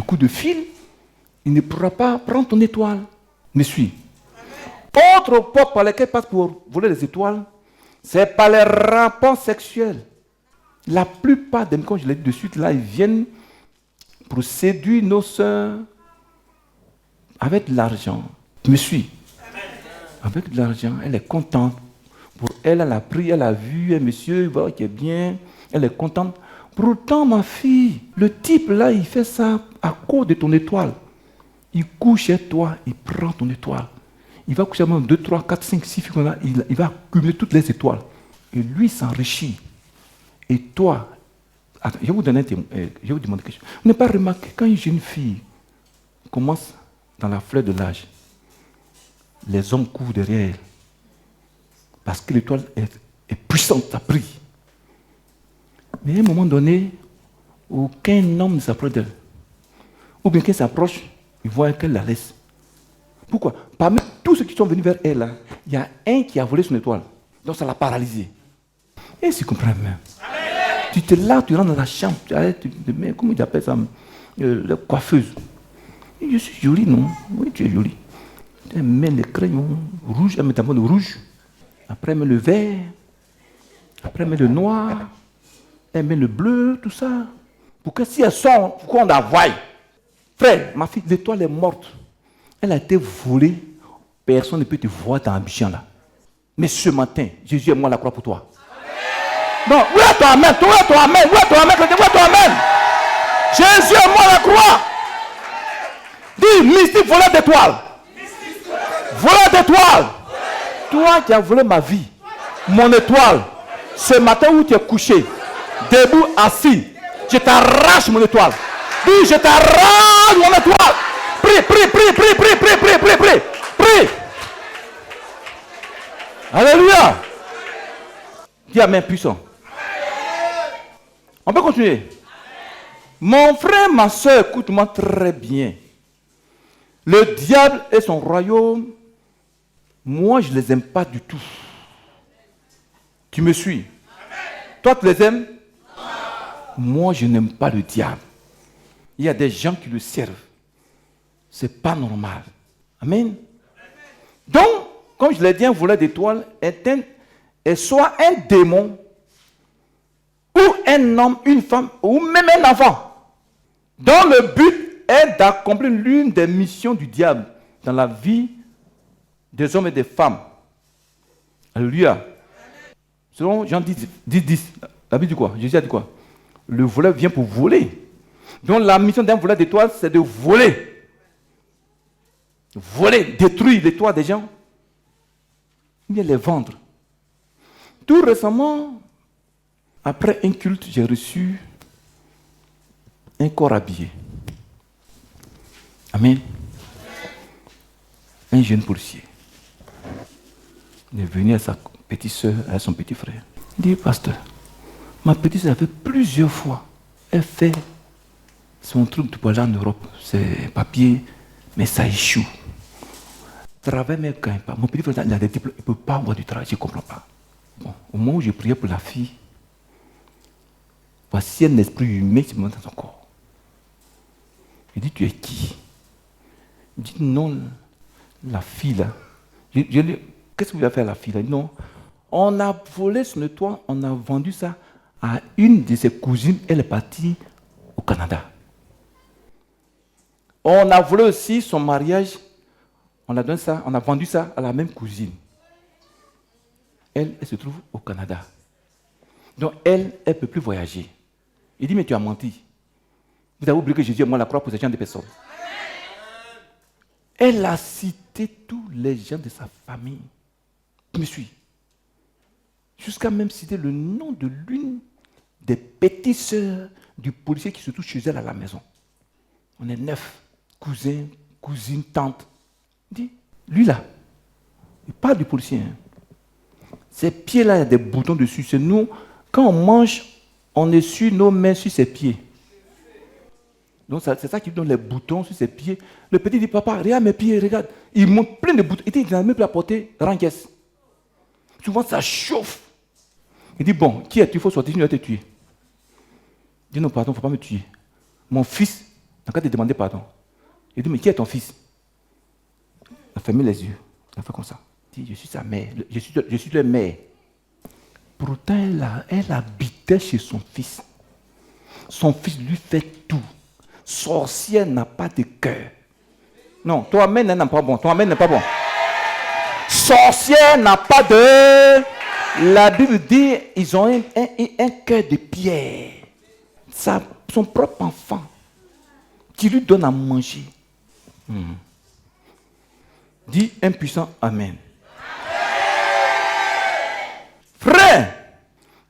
coup de fil, il ne pourra pas prendre ton étoile. Me suis. Autre porte par laquelle passe pour voler les étoiles, c'est par les rapports sexuels. La plupart des, comme je l'ai dit de suite, là, ils viennent pour séduire nos sœurs avec de l'argent. Tu me suis? Avec de l'argent, elle est contente. Pour elle, elle a pris, elle a vu un monsieur, il voit qu'il est bien, elle est contente. Pourtant, ma fille, le type là, il fait ça à cause de ton étoile. Il couche chez toi, il prend ton étoile. Il va coucher avec 2, 3, 4, 5, 6 filles comme ça, il va accumuler toutes les étoiles. Et lui s'enrichit. Et toi, attends, je vais vous donner un témoin, je vais vous demander quelque chose. Vous n'avez pas remarqué, quand une jeune fille commence dans la fleur de l'âge, les hommes courent derrière elle. Parce que l'étoile est puissante, ça brille. Mais à un moment donné, aucun homme ne s'approche d'elle. Ou bien qu'il s'approche, il voit qu'elle la laisse. Pourquoi? Parmi tous ceux qui sont venus vers elle, là, il y a un qui a volé son étoile. Donc ça l'a paralysée. Et tu comprends même. Tu te là, tu rentres dans la chambre, comment il appelle ça? La coiffeuse. Et je suis jolie, non? Oui, tu es jolie. Elle met les crayons rouges, elle met ta mode rouge. Après, elle met le vert. Après, elle met le noir. Elle met le bleu, tout ça. Pour que si elles sont, pour qu'on la voie. Frère, ma fille, l'étoile est morte. Elle a été volée. Personne ne peut te voir dans Abidjan là. Mais ce matin, Jésus est mort à la croix pour toi. Non, où est ton amen? Où est ton amen? Où est ton amen? Où est ton amen? Jésus est mort à la croix. Dis, mystique voleur d'étoile. Voleur d'étoile. Toi qui as volé ma vie, mon étoile, ce matin où tu es couché, debout, assis, je t'arrache mon étoile. Dis, je t'arrache mon étoile. Prie, prie, prie, prie, prie, prie, prie, prie, prie, prie. Alléluia. Dis amen puissant. On peut continuer. Mon frère, ma soeur, écoute-moi très bien. Le diable et son royaume, moi, je ne les aime pas du tout. Tu me suis? Toi, tu les aimes? Moi, je n'aime pas le diable. Il y a des gens qui le servent. Ce n'est pas normal. Amen. Donc, comme je l'ai dit, un voleur d'étoiles est soit un démon, ou un homme, une femme, ou même un enfant, dont le but est d'accomplir l'une des missions du diable dans la vie des hommes et des femmes. Alléluia. Selon Jean 10, la Bible dit quoi? Jésus a dit quoi? Le voleur vient pour voler. Donc la mission d'un voleur d'étoiles, c'est de voler. Voler, détruire les toits des gens. Ou bien les vendre. Tout récemment, après un culte, j'ai reçu un corps habillé. Amen. Un jeune policier. Il est venu à sa petite soeur, à son petit frère. Il dit, pasteur, ma petite soeur a fait plusieurs fois. Elle fait son truc pour aller en Europe, ses papiers, mais ça échoue. Travail, mais quand même pas. Mon petit frère, il a des diplômes, il ne peut pas avoir du travail, je ne comprends pas. Bon, au moment où j'ai prié pour la fille, voici un esprit humain qui me monte dans son corps. Il dit, tu es qui? Il dit, non, la fille là. Qu'est-ce que vous avez fait à la fille là? Non, on a volé son toit, on a vendu ça à une de ses cousines, elle est partie au Canada. On a volé aussi son mariage, on a donné ça, on a vendu ça à la même cousine. Elle se trouve au Canada. Donc elle ne peut plus voyager. Il dit, mais tu as menti. Vous avez oublié que Jésus est mort à la croix pour ces gens de personnes. Elle a cité tous les gens de sa famille. Je me suis. Jusqu'à même citer le nom de l'une des petites sœurs du policier qui se trouve chez elle à la maison. On est 9. Cousins, cousines, tantes. Il dit, lui là, il parle du policier. Ses pieds là, il y a des boutons dessus. C'est nous, quand on mange, on essuie nos mains sur ses pieds. Donc c'est ça qui donne les boutons sur ses pieds. Le petit dit, papa, regarde mes pieds, regarde. Il monte plein de boutons. Il n'a même plus à porter ranquesse. Souvent ça chauffe. Il dit, bon, qui est-tu? Il faut sortir, je vais te tuer. Il dit, non, pardon, il ne faut pas me tuer. Mon fils, en cas de demander pardon. Il dit, mais qui est ton fils? Il a fermé les yeux. Il a fait comme ça. Il dit, je suis sa mère. Je suis leur mère. Pourtant, elle habite fidèle chez son fils. Son fils lui fait tout. Sorcière n'a pas de cœur. Non, toi amen n'est pas bon. Toi amen n'est pas bon. Sorcière n'a pas de... La Bible dit, ils ont un cœur de pierre. Son propre enfant qui lui donne à manger. Dis un puissant amen. Frère,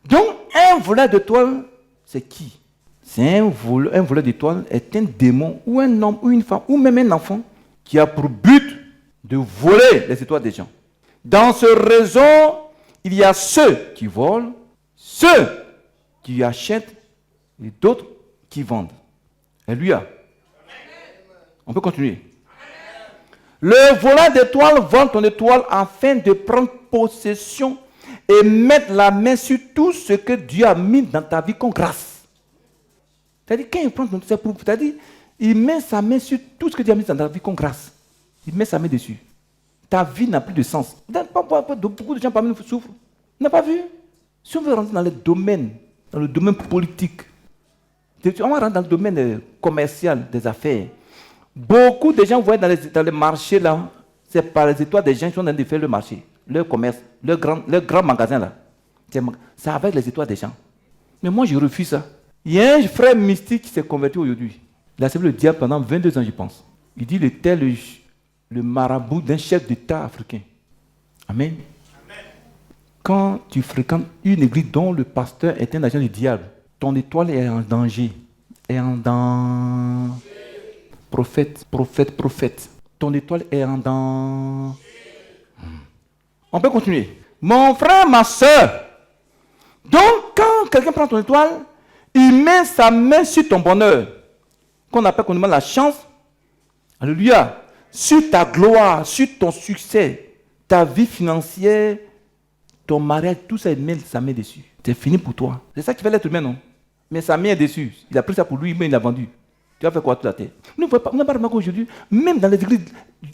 donc un voleur d'étoiles, c'est qui? C'est un voleur d'étoiles est un démon ou un homme ou une femme ou même un enfant qui a pour but de voler les étoiles des gens. Dans ce réseau, il y a ceux qui volent, ceux qui achètent et d'autres qui vendent. Alléluia. On peut continuer. Le voleur d'étoiles vend ton étoile afin de prendre possession et mettre la main sur tout ce que Dieu a mis dans ta vie comme grâce. C'est-à-dire, quand il prend ton étoile, c'est-à-dire, il met sa main sur tout ce que Dieu a mis dans ta vie comme grâce. Il met sa main dessus. Ta vie n'a plus de sens. Beaucoup de gens parmi nous souffrent. On n'a pas vu. Si on veut rentrer dans le domaine politique, on va rentrer dans le domaine commercial des affaires. Beaucoup de gens voient dans les marchés là, c'est par les étoiles des gens qui sont en train de faire le marché, leur commerce, leur grand magasin là. C'est avec les étoiles des gens. Mais moi je refuse ça. Il y a un frère mystique qui s'est converti aujourd'hui. Il a servi le diable pendant 22 ans, je pense. Il dit qu'il était le marabout d'un chef d'État africain. Amen. Quand tu fréquentes une église dont le pasteur est un agent du diable, ton étoile est en danger. Prophète. Ton étoile est en danger. On peut continuer. Mon frère, ma soeur. Donc, quand quelqu'un prend ton étoile, il met sa main sur ton bonheur, qu'on appelle communément la chance. Alléluia. Sur ta gloire, sur ton succès, ta vie financière, ton mariage, tout ça, il met sa main dessus. C'est fini pour toi. C'est ça qui fait l'être humain, non? Mais sa main est dessus. Il a pris ça pour lui, mais il l'a vendu. Tu vas faire quoi toute la terre? On n'a pas remarqué aujourd'hui, même dans les églises,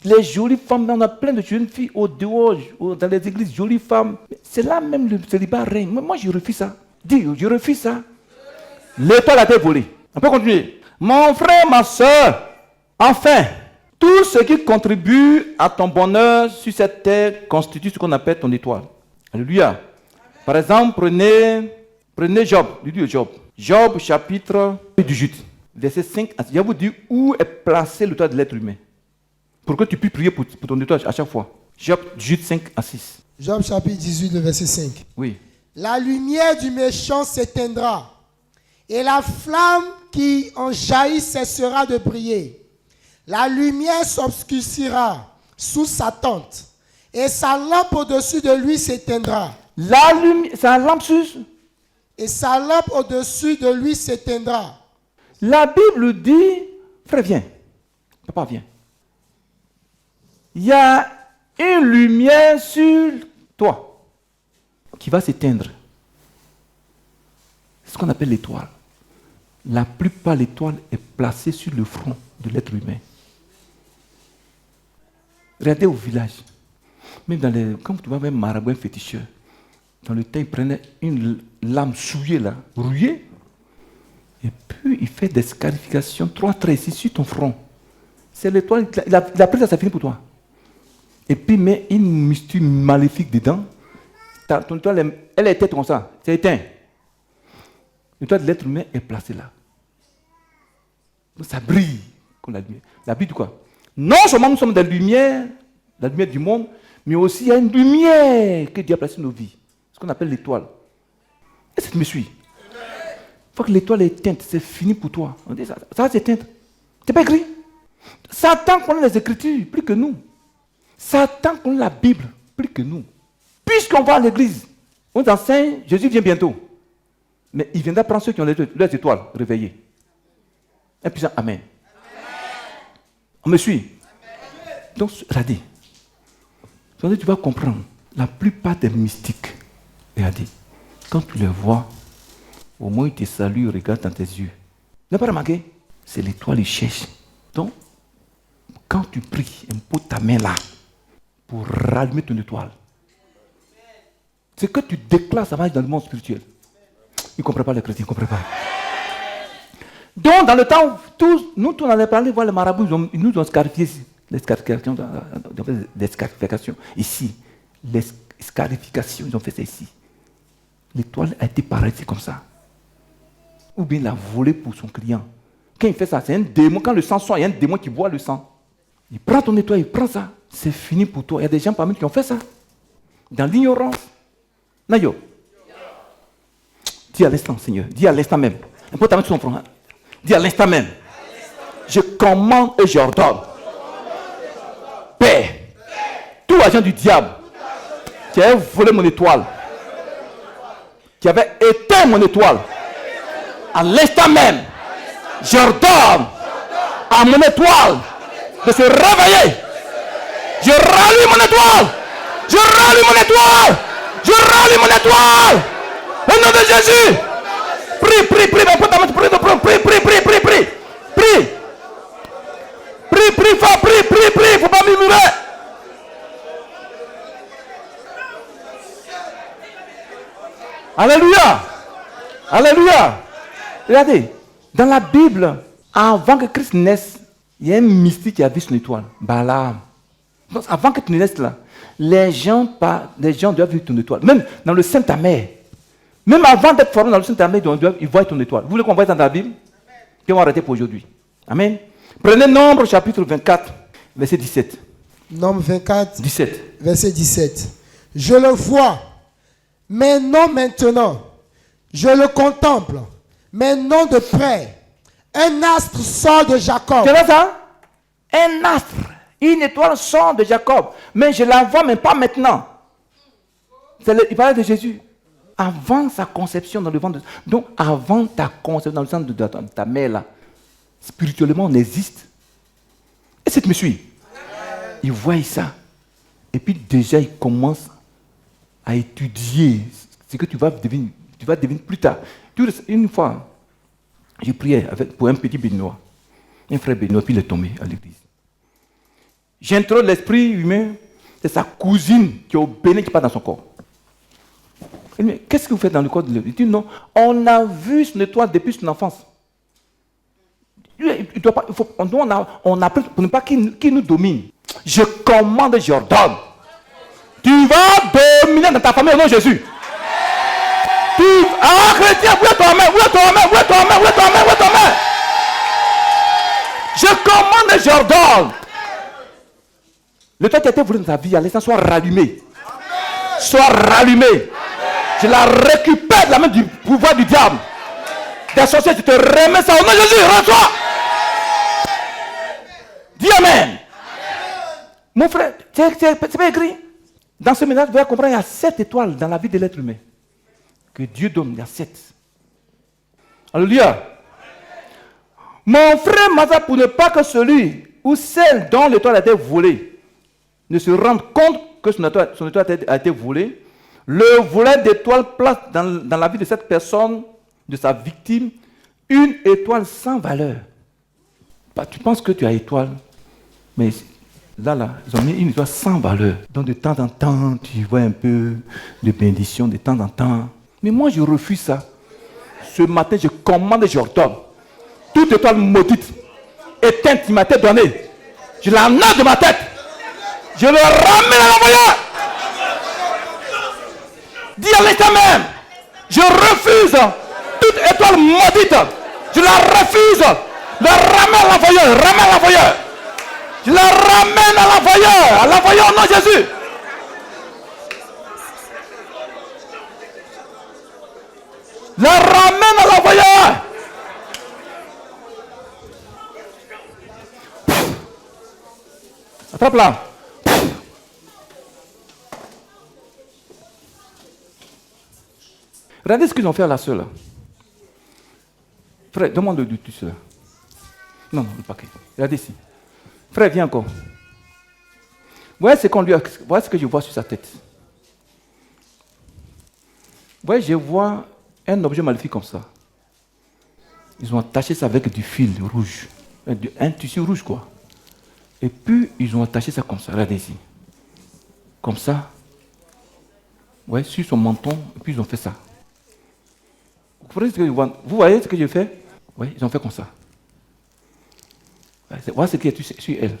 les jolies femmes, on a plein de jeunes filles au dehors, dans les églises, jolies femmes. C'est là même le célibat règne. Moi, je refuse ça. Dis, je refuse ça. L'étoile a été volée. On peut continuer. Mon frère, ma soeur, enfin, tout ce qui contribue à ton bonheur sur cette terre constitue ce qu'on appelle ton étoile. Alléluia. Par exemple, prenez Job, du Dieu Job. Job, chapitre 18, verset 5 à 6. Je vais vous dire où est placé l'étoile de l'être humain. Pour que tu puisses prier pour ton étoile à chaque fois. Job 18, 5 à 6. Job chapitre 18, le verset 5. Oui. La lumière du méchant s'éteindra, et la flamme qui en jaillit cessera de briller. La lumière s'obscurcira sous sa tente, et sa lampe au-dessus de lui s'éteindra. La lumière, sa lampe sus. Et sa lampe au-dessus de lui s'éteindra. La Bible dit, frère, viens. Papa, viens. Il y a une lumière sur toi qui va s'éteindre. C'est ce qu'on appelle l'étoile. La plupart de l'étoile est placée sur le front de l'être humain. Regardez au village. Même quand tu vas voir un marabout, un féticheur, dans le temps, il prenait une lame souillée là, rouillée, et puis il fait des scarifications, 3 traits ici sur ton front. C'est l'étoile, il a pris ça, c'est fini pour toi. Et puis il met une mystère maléfique dedans. Ton étoile, elle est comme ça, c'est éteint. L'étoile de l'être humain est placée là. Donc ça brille comme la lumière. La Bible dit quoi? Non seulement nous sommes des lumières, la lumière du monde, mais aussi il y a une lumière que Dieu a placée dans nos vies. Ce qu'on appelle l'étoile. Est-ce que tu me suis? Il faut que l'étoile est éteinte, c'est fini pour toi. On dit ça va s'éteindre. C'est pas écrit. Satan connaît les Écritures plus que nous. Satan connaît la Bible plus que nous. Puisqu'on va à l'église, on nous enseigne, Jésus vient bientôt. Mais il viendra prendre ceux qui ont leurs étoiles réveillées. Un puissant Amen. On me suit? Donc, regardez. Tu vas comprendre. La plupart des mystiques, regardez, quand tu les vois, au moins ils te saluent, regardent dans tes yeux. Tu n'as pas remarqué? C'est l'étoile, ils cherchent. Donc, quand tu pries, impose ta main là pour rallumer ton étoile. Ce que tu déclares, ça va dans le monde spirituel. Ils ne comprennent pas les chrétiens, ils ne comprennent pas. Donc, dans le temps, nous, on allait parler, voir les marabouts, ils nous ont scarifié ici. Les scarifications. Ici. Les scarifications, ils ont fait ça ici. L'étoile a été paralysée comme ça. Ou bien il a volé pour son client. Quand il fait ça, c'est un démon. Quand le sang sort, il y a un démon qui boit le sang. Il prend ton étoile, il prend ça. C'est fini pour toi. Il y a des gens parmi nous qui ont fait ça. Dans l'ignorance. Nayo. Dis à l'instant, Seigneur. Dis à l'instant même. Un peu sur son front. Dis à l'instant même. Je commande et j'ordonne. Paix. Tout agent du diable qui avait volé mon étoile, qui avait éteint mon étoile, à l'instant même, j'ordonne à mon étoile de se réveiller. Je rallume mon étoile. Je rallume mon étoile. Je rallume mon étoile. Au nom de Jésus. Prie, prie, prie. Prie, prie, prie, prie, prie. Prie. Prie, prie, fort, prie, prie, prie. Il ne faut pas murmurer. Alléluia. Alléluia. Regardez, dans la Bible, avant que Christ naisse, il y a un mystique qui a vu son étoile, Balaam. Donc, avant que tu naisses là, les gens doivent voir ton étoile. Même dans le Saint-Amère, même avant d'être formé dans le Saint-Amère, ils voient ton étoile. Vous voulez qu'on voie dans la Bible? Puis on va arrêter pour aujourd'hui. Amen. Prenez Nombre chapitre 24, verset 17. Nombre 24, 17. verset 17. Je le vois, mais non maintenant. Je le contemple, mais non de près. Un astre sort de Jacob. Tu vois ça? Un astre, une étoile sort de Jacob. Mais je la vois, mais pas maintenant. Il parlait de Jésus. Avant sa conception dans le ventre de... Donc, avant ta conception dans le ventre de ta mère, là, spirituellement, on existe. Est-ce que tu me suis? Il voit ça. Et puis déjà, il commence à étudier ce que tu vas devenir plus tard. Une fois, j'ai prié pour un petit béninois. Un frère béninois, puis il est tombé à l'église. J'introduis l'esprit humain, c'est sa cousine qui est au Bénin qui part dans son corps. Il dit, qu'est-ce que vous faites dans le corps de l'Église? Il dit, non, on a vu son étoile depuis son enfance. Il doit pas, on a pris pour ne pas qu'il nous domine. Je commande, j'ordonne. Tu vas dominer dans ta famille au nom de Jésus. Chrétien, où est ton main? Où est ton main? Où est ton main? Où est ton main? Où est ton main? Je commande et j'ordonne. Le temps qui a été voulu dans ta vie, à l'instant, soit rallumé. Soit rallumé. Je la récupère de la main du pouvoir du diable. Des sorciers, je te remets ça au nom de Jésus. Reçois. Dis Amen. Mon frère, c'est pas écrit. Dans ce message, vous allez comprendre, il y a 7 étoiles dans la vie de l'être humain. Que Dieu donne, il y a 7. Alléluia. Mon frère Maza, pour ne pas que celui ou celle dont l'étoile a été volée ne se rende compte que son étoile a été volée, le voleur d'étoile place dans la vie de cette personne, de sa victime, une étoile sans valeur. Bah, tu penses que tu as étoile, mais là, ils ont mis une étoile sans valeur. Donc de temps en temps, tu vois un peu de bénédiction, de temps en temps. Mais moi, je refuse ça. Ce matin, je commande et j'ordonne. Toute étoile maudite, éteinte qui m'a été donnée, je la note de ma tête. Je le ramène à l'envoyeur. Dis à l'instant même, je refuse toute étoile maudite. Je la refuse. Le ramène à l'envoyeur. Ramène à l'envoyeur. Je la ramène à l'envoyeur. À l'envoyeur au nom de Jésus. La ramène à l'envoyeur. Attrape là. Regardez ce qu'ils ont fait à la sœur là. Frère, demande-le du tout cela. Non, le paquet. Regardez ici. Frère, viens encore. Voyez ce que je vois sur sa tête. Voyez, je vois un objet maléfique comme ça. Ils ont attaché ça avec du fil rouge. Un tissu rouge, quoi. Et puis, ils ont attaché ça comme ça. Regardez ici. Comme ça. Ouais, sur son menton. Et puis, ils ont fait ça. Vous voyez ce que je fais? Oui, ils ont fait comme ça. Voilà ce qui est sur elle.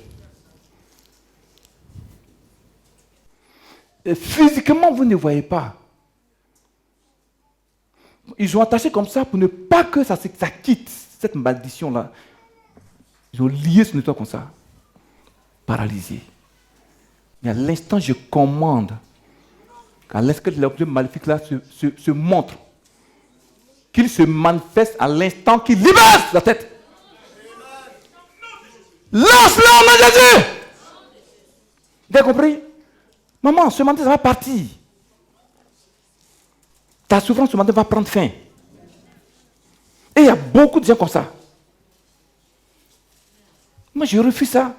Et physiquement, vous ne voyez pas. Ils ont attaché comme ça pour ne pas que ça quitte, cette malédiction-là. Ils ont lié son étoile comme ça. Paralysé. Mais à l'instant, je commande qu'à l'instant que l'objet maléfique là se montre, qu'il se manifeste à l'instant qu'il libère la tête. Lance-le en main de Jésus. Vous avez compris? Maman, ce matin, ça va partir. Ta souffrance ce matin va prendre fin. Et il y a beaucoup de gens comme ça. Moi, je refuse ça.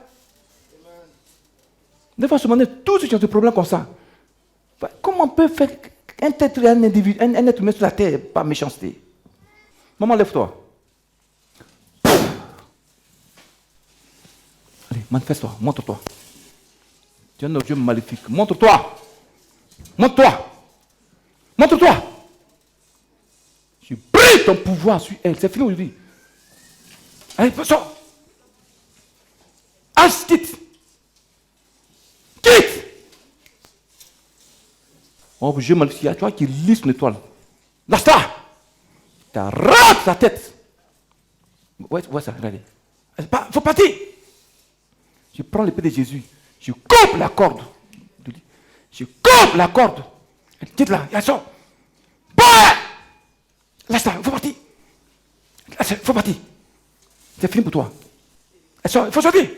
Des fois, ce matin, tous ceux qui ont des problèmes comme ça. Comment on peut faire un être humain sur la terre par méchanceté? Maman, lève-toi. Allez, manifeste-toi, montre-toi. Tu es un Dieu maléfique. Montre-toi. Montre-toi. Montre-toi. Je brise ton pouvoir sur elle. C'est fini aujourd'hui. Allez, sors. Quitte. Quitte. Oh, Dieu maléfique, il y a toi qui lis son étoile. Lâche-toi. Tu arraches sa tête. Ouais ça, regardez. Il faut partir. Je prends l'épée de Jésus. Je coupe la corde. Je coupe la corde. Quitte là, il sort. Lâche-toi, il faut partir. Il faut partir. C'est fini pour toi. Il faut sortir.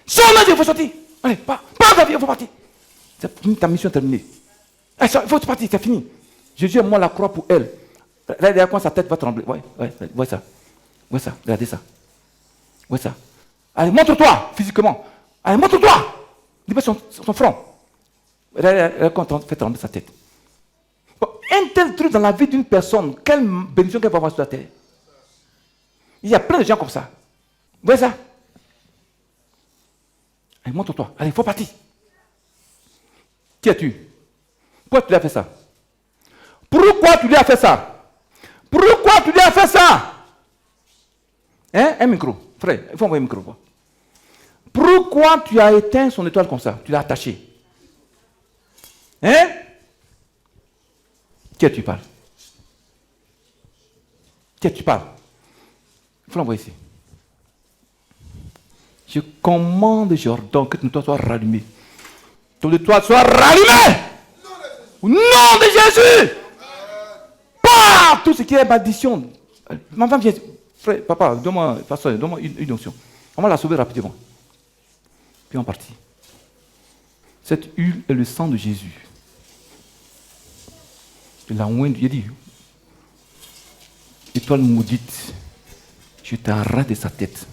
Sors là, il faut sortir. Allez, pas ta vie, il faut partir. C'est fini, ta mission est terminée. Il faut partir, c'est fini. Jésus est mort à la croix pour elle. Regardez comment sa tête va trembler. Ouais, ça. Ouais ça, regardez ça. Ouais ça. Allez, montre-toi physiquement. Allez, montre-toi. Libère son front. Regardez comment on fait trembler sa tête. Bon, un tel truc dans la vie d'une personne, quelle bénédiction qu'elle va avoir sur la terre. Il y a plein de gens comme ça. Vous voyez ça? Allez, montre-toi. Allez, il faut partir. Qui es-tu? Pourquoi tu lui as fait ça? Pourquoi tu lui as fait ça? Pourquoi tu lui as fait ça? Hein? Un micro. Frère, il faut envoyer un micro. Pourquoi tu as éteint son étoile comme ça? Tu l'as attaché. Hein? Qui tu parles? Qui tu parles? Il faut l'envoyer ici. Je commande, j'ordonne que ton étoile soit rallumée. Ton étoile soit rallumée. Au nom de Jésus. Pas tout ce qui est malédiction. Ma femme vient. Frère, papa, donne-moi une onction. On va la sauver rapidement. Puis on partit. Cette huile est le sang de Jésus. Il a dit, étoile maudite, je t'arrache de sa tête.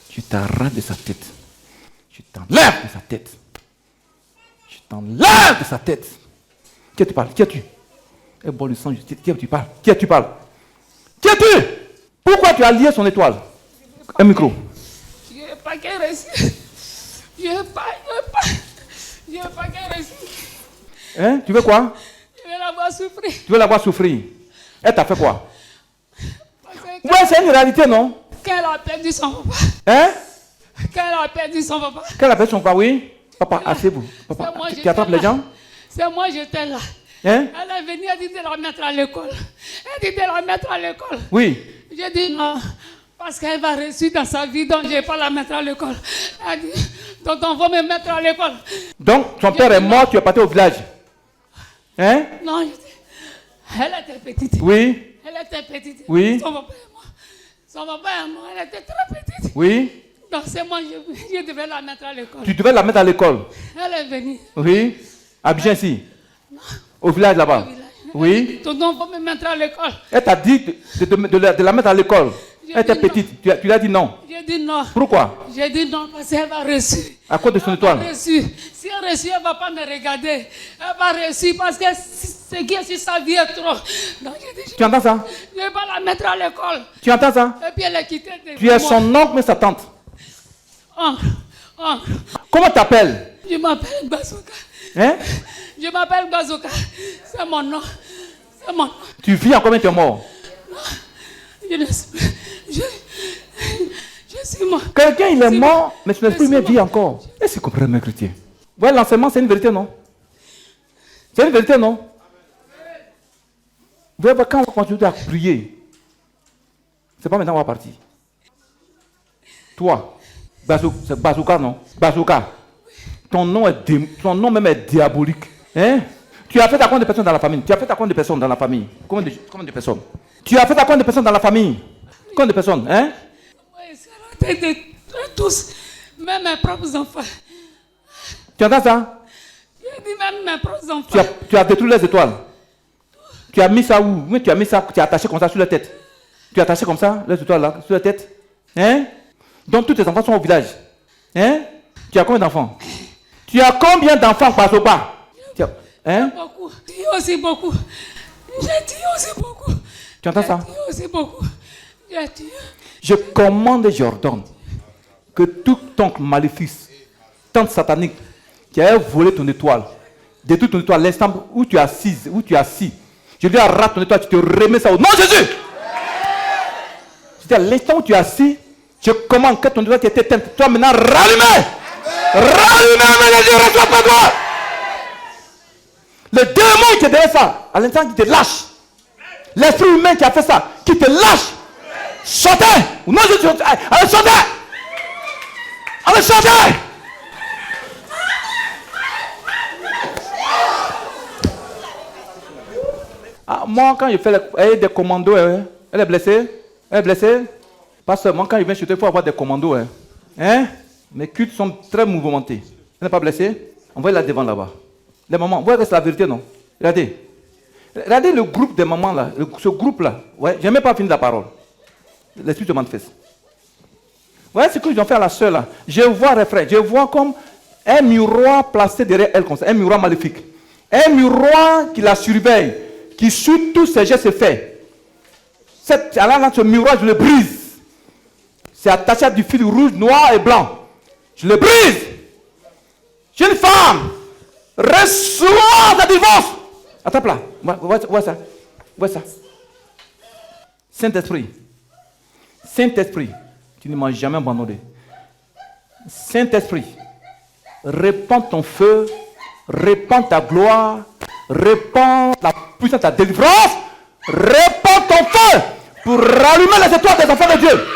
Je t'arrache de sa tête. Je t'enlève de sa tête. Je t'enlève de sa tête. Qui tu parles? Qui es-tu? Et bon, le sang, qui tu parles? Qui tu parles? Qui es-tu? Pourquoi tu as lié son étoile? Un micro. Je n'ai pas qu'un reçu. Je n'ai pas qu'un reçu. Hein? Tu veux quoi? Je vais la voir souffrir. Tu veux la voir souffrir? Elle t'a fait quoi? Ouais, c'est une réalité, non? Qu'elle a perdu son papa. Hein? Qu'elle a perdu son papa. Qu'elle a perdu son papa, oui? Papa, asseyez-vous. Papa, tu attrapes les gens? C'est moi, j'étais là. Hein? Elle est venue, elle dit de la mettre à l'école. Elle dit de la mettre à l'école. Oui. J'ai dit non, parce qu'elle va réussir dans sa vie, donc je ne vais pas la mettre à l'école. Elle dit, donc on va me mettre à l'école. Donc, ton père est mort, tu es parti au village. Hein? Non, elle était petite. Oui. Elle était petite. Oui. Son papa est mort. Son papa est mort, elle était très petite. Oui. Donc c'est moi, je devais la mettre à l'école. Tu devais la mettre à l'école. Elle est venue. Oui. À Bigency. Au village là-bas. Au village. Oui. Donc on va me mettre à l'école. Elle t'a dit de la mettre à l'école. Elle était petite. Tu lui as dit non. J'ai dit non. Pourquoi? J'ai dit non parce qu'elle va réussir. À cause de son étoile. Si elle réussit, elle ne va pas me regarder. Elle va réussir parce que ce qui est sur sa vie est trop. Donc j'ai dit, Tu entends ça? je ne vais pas la mettre à l'école. Tu entends ça? Et puis elle est quittée de Tu es son oncle mais sa tante. Oncle. Comment t'appelles? Je m'appelle Bazooka. Hein? Je m'appelle Bazooka. C'est mon nom. Comment? Tu vis encore, mais tu es mort. Je ne suis plus. Je suis mort. Quelqu'un, il est mort, mais son esprit humain vit encore. Est-ce que vous comprenez, mes chrétiens? Ouais, l'enseignement, c'est une vérité, non? C'est une vérité, non? Vous voyez, quand on continue à prier, c'est pas maintenant qu'on va partir. Toi, c'est Bazooka, non? Bazooka. Ton nom même est diabolique. Hein? Tu as fait à combien de personnes dans la famille? Tu as fait à combien de personnes dans la famille? Combien de personnes? Tu as fait à combien de personnes dans la famille? Combien de personnes? Hein? Oui, c'est la tête de tous, même mes propres enfants. Tu entends ça? J'ai dit même mes propres enfants. Tu as détruit les étoiles. Tu as mis ça où? Oui, tu as mis ça, tu as attaché comme ça sur la tête. Tu as attaché comme ça, les étoiles là, sur la tête. Hein? Donc tous tes enfants sont au village. Hein? Tu as combien d'enfants? Tu as combien d'enfants par au pas? Hein? Beaucoup. Dieu aussi beaucoup. J'ai tué aussi beaucoup. Tu entends ça? J'ai tué aussi beaucoup. J'ai tué. Je commande et j'ordonne que tout oncle maléfice, tante satanique, qui a volé ton étoile, détruit ton étoile, l'instant où tu es assise, où tu es assis, je lui arrache ton étoile, tu te remets ça au nom de Jésus. C'est-à-dire, l'instant où tu es assis, je commande que ton étoile qui était éteinte, toi maintenant rallumé. Rallumé, mais Dieu ne reçoit pas toi. Le démon qui est derrière ça, à l'instant qui te lâche. L'esprit humain qui a fait ça, qui te lâche. Sortez! Au nom de Jésus, allez, sortez! Allez, sortez! Ah, moi, quand je fais des commandos, elle est blessée. Elle est blessée. Pas seulement quand il vient chez toi, il faut avoir des commandos. Hein? Mes cultes sont très mouvementés. Elle n'est pas blessée? Envoyez-la devant là-bas. Les mamans, vous voyez que c'est la vérité, non? Regardez. Regardez le groupe des mamans là. Ce groupe-là. Ouais, je n'ai même pas fini la parole. L'esprit se manifeste. Vous voyez ce que je vais faire à la soeur là? Je vois, frère, je vois comme un miroir placé derrière elle comme ça. Un miroir maléfique. Un miroir qui la surveille. Qui suit tous ses gestes et faits. Ce miroir, je le brise. C'est attaché à du fil rouge, noir et blanc. Je le brise. J'ai une femme. Reçois la divorce. Attends là. Vois ça. Vois ça. Saint-Esprit. Saint-Esprit. Tu ne m'as jamais abandonné. Saint-Esprit. Répands ton feu. Répands ta gloire. Répands la puissance de ta délivrance. Répands ton feu pour rallumer les étoiles des enfants de Dieu.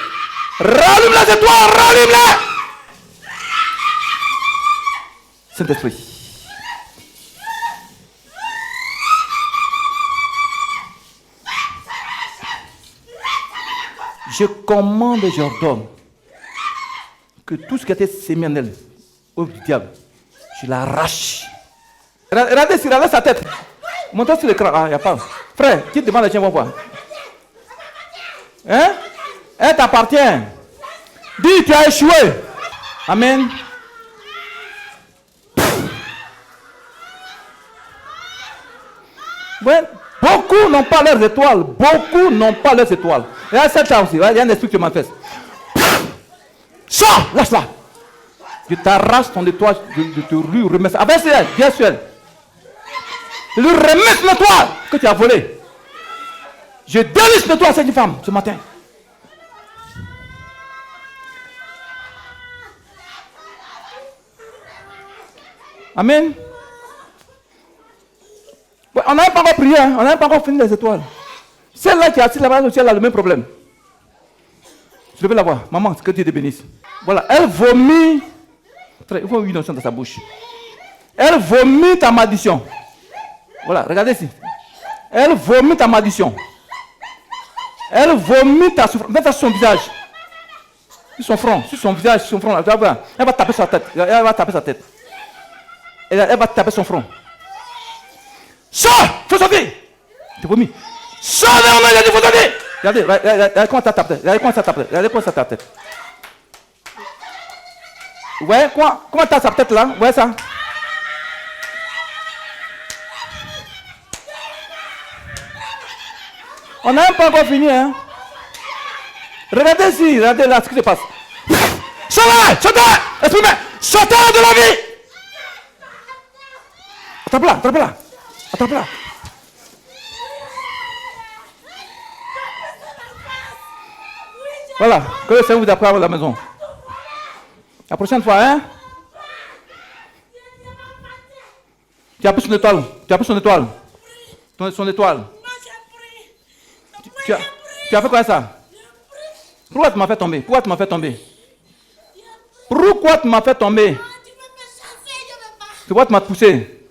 Rallume les étoiles, rallume-les. Saint-Esprit. Je commande et j'ordonne que tout ce qui a été sémé en elle, au diable, je l'arrache. Regardez sa tête. Montez sur l'écran. Ah, il n'y a pas. Frère, qui demande les gens vont voir. Hein? Elle t'appartient. Dis, tu as échoué. Amen. Ouais. Beaucoup n'ont pas leurs étoiles. Beaucoup n'ont pas leurs étoiles. Et à cette temps aussi, il y a un esprit qui manifeste. Sors, lâche-la. Je t'arrache ton étoile, je te lui remets ça. Avec elle, bien sûr. Je lui remets l'étoile que tu as volée. Je délice l'étoile à cette femme ce matin. Amen. Ouais, on n'a pas encore prié, hein? On n'a pas encore fini les étoiles. Celle-là qui est assise là-bas, elle a le même problème. Je vais la voir. Maman, que Dieu te bénisse. Voilà, elle vomit. Il faut une notion dans sa bouche. Elle vomit ta malédiction. Voilà, regardez ici. Elle vomit ta malédiction. Elle vomit ta souffrance. Mets ça sur son visage. Sur son front, sur son visage, sur son front. Elle va taper sa tête. Elle va taper sa tête. Elle va taper son front. Sors! Faut sortir! Tu vomis. Sors de mon œil, faut sortir! Regardez comment ça tape. Regardez comment ça tape. Regardez comment ça tape. Ouais, comment t'as sa tête là? Ouais, ça. On n'a même pas encore fini, hein? Regardez ici, regardez là ce qui se passe. Sortez! Sortez! Exprimez! Sortez de la vie! Attrape-la, attrape-la. Attrape-la. Voilà, que le Seigneur vous apprenne à la maison. La prochaine fois, hein? Tu as pris son étoile. Tu as pris son étoile. Son étoile. Tu as fait quoi ça? Pourquoi tu m'as fait tomber? Pourquoi tu m'as fait tomber? Pourquoi tu m'as fait tomber? Pourquoi tu m'as poussé?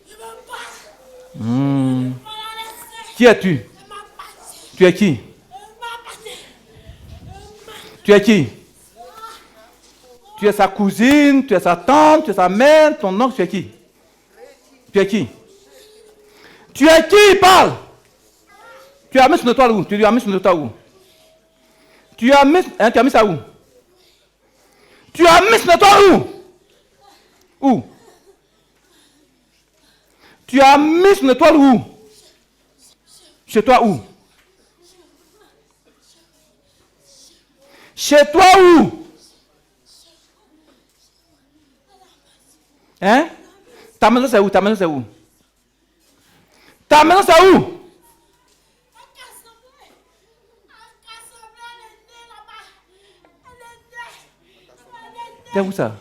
Qui es-tu? Tu es qui? Tu es qui? Tu es sa cousine, tu es sa tante, tu es sa mère, ton oncle, tu es qui? Tu es qui? Tu es qui? Parle! Tu as mis son étoile où? Tu lui as mis son étoile où? Tu as mis ça où? Tu as mis son étoile où? Où? Tu as mis son étoile où? Chez toi où? Chez toi où? Hein? Ta maison c'est où? Ta maison c'est où? Ta maison c'est où? C'est où ça?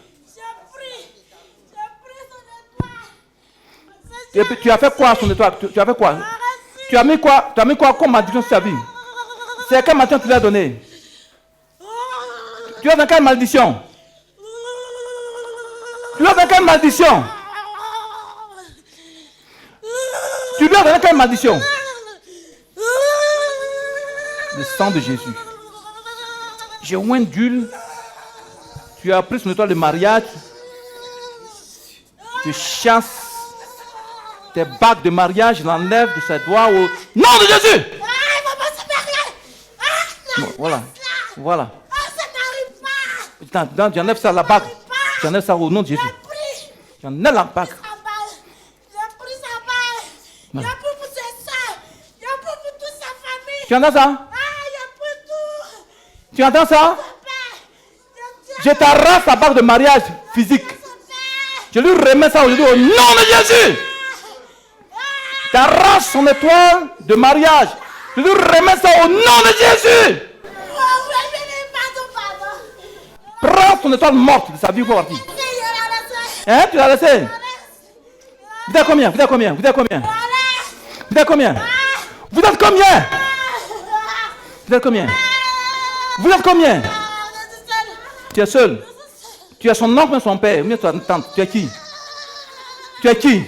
Et puis, tu as fait quoi à son étoile? Tu as fait quoi? Tu as mis quoi? Tu as mis quoi comme malédiction sur sa vie? C'est quelle malédiction tu lui as donné? Tu es dans quelle malédiction? Tu es dans quelle malédiction? Tu lui as donné quelle malédiction? Le sang de Jésus. J'ai oint d'huile. Tu as pris son étoile de mariage. Tu chasses tes bagues de mariage, je l'enlève de ses doigts au nom de Jésus. Bon, voilà. Voilà. J'enlève ça, la bague. J'enlève ça au nom de Jésus. J'enlève la bague. Voilà. Tu entends ça? Tu entends ça? Je t'arrache la bague de mariage physique. Je lui remets ça aujourd'hui au nom de Jésus. T'arraches son étoile de mariage. Je lui remets ça au nom de Jésus. Prends son étoile morte de sa vie pour partir. Hein? Tu l'as laissé? Vous êtes combien? Vous êtes combien? Vous êtes combien? Vous êtes combien? Vous êtes combien? Vous êtes combien? Vous êtes combien? Tu es seul. Tu es son oncle et son père. Ou ton tante. Tu es qui? Tu es qui?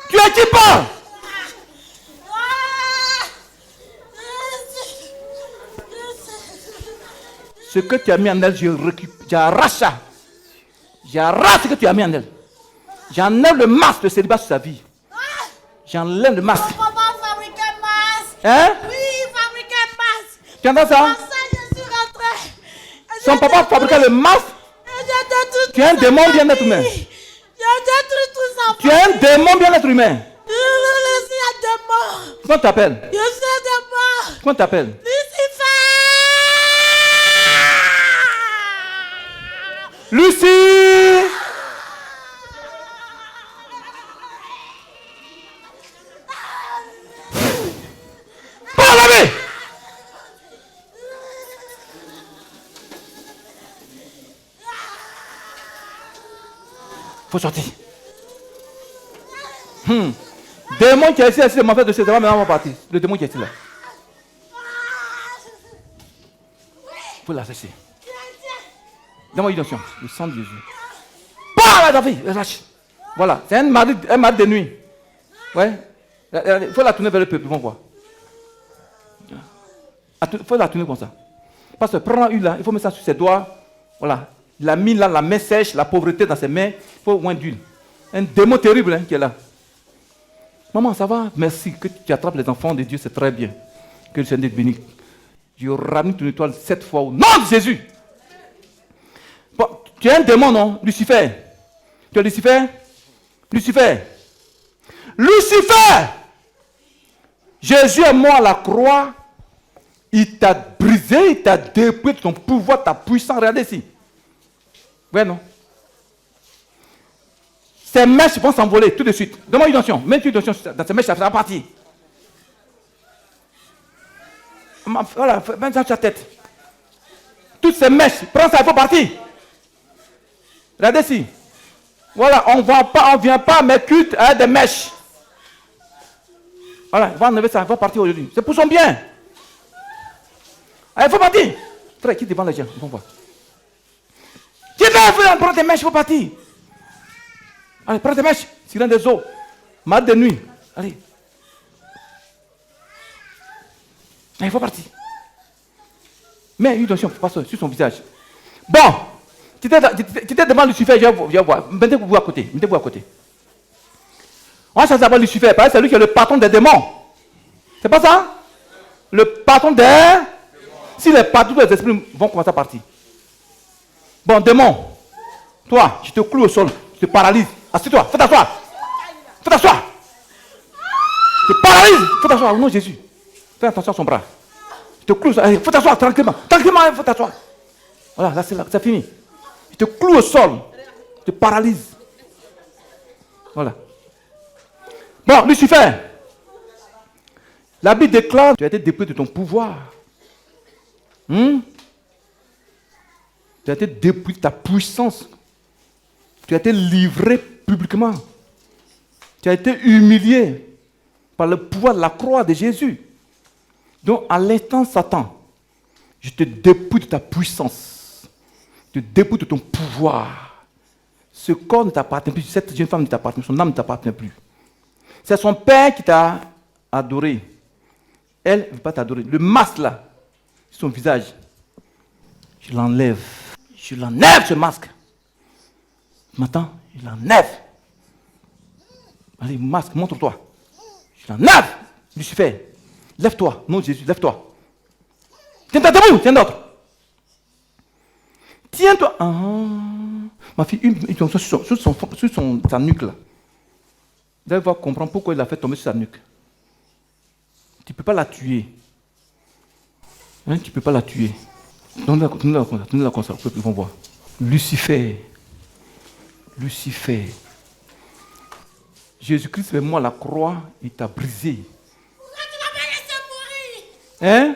Tu es qui parle? Ce que tu as mis en elle, j'arrache ça. J'arrache ce que tu as mis en elle. J'enlève le masque de célibat sur sa vie. J'enlève le masque. Papa fabriquait masque. Hein? Oui, il fabriquait masque. Tu entends ça? Pour ça, je suis rentrée. Son papa fabriquait le masque. Tu es un démon bien-être humain. J'ai détruit tout ça. Tu es un démon bien-être humain. Je suis un démon. Comment tu t'appelles? Je suis un démon. Comment tu t'appelles? Lucifer. Lucie! Parle-moi! Faut sortir. Démon qui est ici, c'est mon frère de chez toi, maintenant on va partir. Le démon qui est ici là. Faut la cesser. Donne-moi une notion. Le sang de Jésus. Parle à ta fille. Lâche. Voilà. C'est un mari de nuit. Ouais. Il faut la tourner vers le peuple. Ils vont voir. Il faut la tourner comme ça. Parce que prends une là, il faut mettre ça sur ses doigts. Voilà. Il a mis là la main sèche, la pauvreté dans ses mains. Il faut moins d'huile. Un démon terrible hein, qui est là. Maman, ça va? Merci. Que tu attrapes les enfants de Dieu, c'est très bien. Que le Seigneur te bénisse. Je ramène ton étoile 7 fois au nom de Jésus. Bon, tu es un démon, non? Lucifer. Tu es Lucifer? Lucifer. Lucifer! Jésus est mort à la croix. Il t'a brisé, il t'a dépouillé de ton pouvoir, ta puissance. Regardez ici. Ouais, non? Ces mèches vont s'envoler tout de suite. Donne-moi une notion. Mets une notion dans ces mèches, ça va partir. Voilà, mets ça sur ta tête. toutes ces mèches. Prends ça, il faut partir. Regardez ici. Voilà, on ne vient pas à mes cultes avec des mèches. Voilà, il va enlever ça, il va partir aujourd'hui. C'est pour son bien. Allez, il faut partir. Frère, qui devant les gens, ils vont voir. Tu vas prendre tes mèches, il faut partir. Allez, prends tes mèches. Sirène des eaux. Mat de nuit. Allez. Allez, il faut partir. Mais une attention, passe sur son visage. Bon, tu étais devant Lucifer, je vais voir. Mettez-vous à côté. Mettez-vous à côté. On cherche d'abord Lucifer, parce que c'est lui qui est le patron des démons. C'est pas ça? Le patron des... Si les patrons des esprits vont commencer à partir. Bon, démon, toi, je te cloue au sol, je te paralyse. Assieds-toi, fais t'asseoir. Fais t'asseoir. Je te paralyse, fais t'asseoir au nom de Jésus. Fais attention à son bras. Je te cloue, fais t'asseoir tranquillement. Tranquillement, fais t'asseoir. Voilà, là c'est fini. Je te cloue au sol, je te paralyse. Voilà. Bon, Lucifer, la Bible déclare que tu as été dépouillé de ton pouvoir. Tu as été dépouillé de ta puissance. Tu as été livré publiquement. Tu as été humilié par le pouvoir de la croix de Jésus. Donc, à l'instant, Satan, je te dépouille de ta puissance. Je te dépouille de ton pouvoir. Ce corps ne t'appartient plus. Cette jeune femme ne t'appartient plus. Son âme ne t'appartient plus. C'est son père qui t'a adoré. Elle ne veut pas t'adorer. Le masque là, son visage, je l'enlève. Je l'enlève ce masque. Maintenant, je l'enlève. Allez, masque, montre-toi. Je l'enlève. Lucifer, lève-toi. Non, Jésus, lève-toi. Tiens-toi debout, tiens d'autre. Tiens-toi. Ah, ma fille, sur sa nuque là. Vous allez voir comprendre pourquoi il a fait tomber sur sa nuque. Tu ne peux pas la tuer. Hein, tu ne peux pas la tuer. Donne-la comme ça, ils vont voir. Lucifer. Lucifer. Jésus-Christ est mort à la croix, il t'a brisé. Pourquoi tu n'as pas laissé mourir? Hein?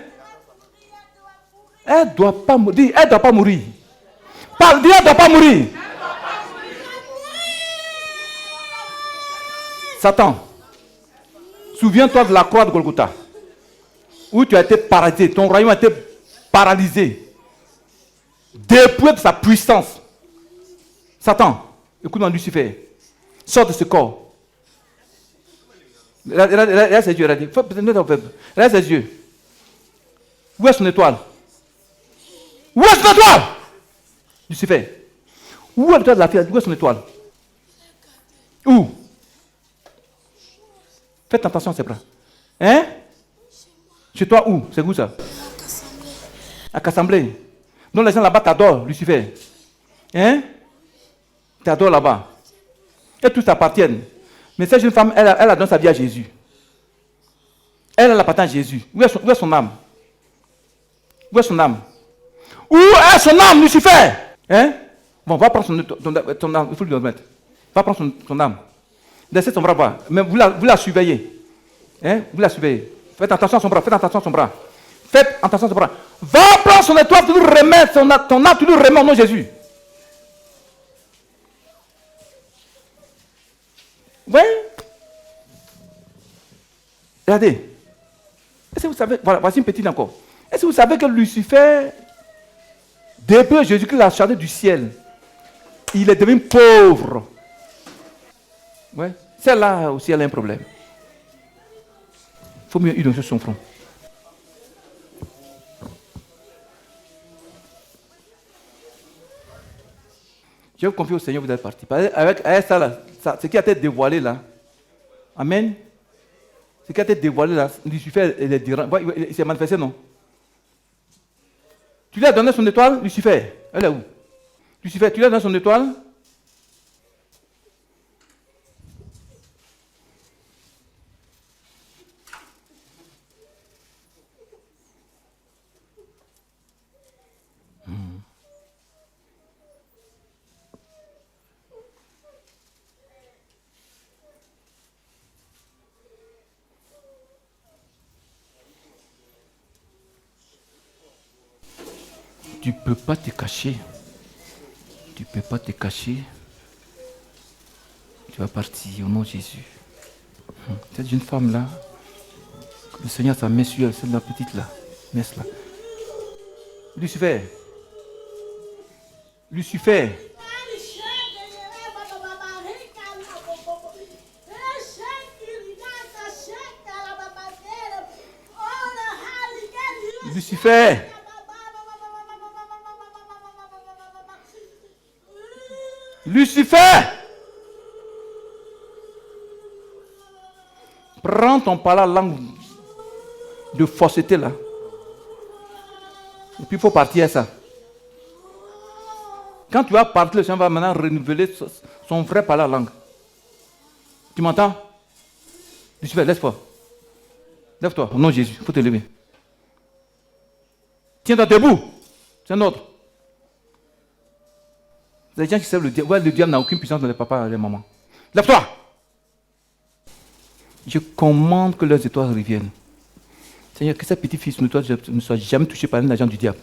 Elle ne doit pas mourir. Elle ne doit pas mourir. Parle, dis, elle ne doit pas mourir. Satan, souviens-toi de la croix de Golgotha, où tu as été paralysé, ton royaume a été paralysé, dépouillé de sa puissance. Satan, écoute-moi, Lucifer, sors de ce corps. Regarde ses yeux, regarde ses yeux. Où est son étoile? Où est son étoile? Lucifer, où est l'étoile de la fille? Où est son étoile? Où? Faites attention à ses bras. Hein? Chez toi où? C'est où ça? À Cassemblé. Donc les gens là-bas t'adorent, Lucifer. Hein? T'adorent là-bas. Et tous t'appartiennent. Mais cette jeune femme, elle a donné sa vie à Jésus. Elle appartient à Jésus. Où est son âme? Où est son âme? Où est son âme, Lucifer? Hein? Bon, va prendre ton âme. Il faut lui remettre. Va prendre son âme. Laissez son bras bas. Mais vous la surveillez. Hein? Vous la surveillez. Faites attention à son bras. Faites attention à son bras. Faites attention à son bras. Va prendre son étoile, tu lui remets ton âme, tu lui remets au nom de Jésus. Oui? Regardez. Est-ce que vous savez, voilà, voici une petite encore. Est-ce que vous savez que Lucifer, depuis que Jésus-Christ l'a chargé du ciel, il est devenu pauvre. Oui. Celle-là aussi, elle a un problème. Il faut mieux identifier son front. Je vous confie au Seigneur, vous êtes parti. Avec ça, là, ce qui a été dévoilé là, amen. Ce qui a été dévoilé là, Lucifer, il s'est manifesté, non? Tu lui as donné son étoile, Lucifer. Elle est où? Lucifer, tu lui as donné son étoile? Tu ne peux pas te cacher. Tu ne peux pas te cacher. Tu vas partir au nom de Jésus. Cette jeune femme-là, le Seigneur sa main sur elle, c'est la petite là. Messe là. Lucifer. Lucifer. Lucifer. Lucifer. Prends ton par langue de fausseté là. Et puis il faut partir à ça. Quand tu vas partir, le Seigneur va maintenant renouveler son vrai par la langue. Tu m'entends? Lucifer, laisse-toi. Lève-toi, au nom de Jésus, il faut te lever. Tiens-toi debout. C'est un autre. Les gens qui savent le diable, ouais, le diable n'a aucune puissance dans les papas et les mamans. Lève-toi. Je commande que leurs étoiles reviennent. Seigneur, que ces petits fils ne soient jamais touchés par un agent du diable.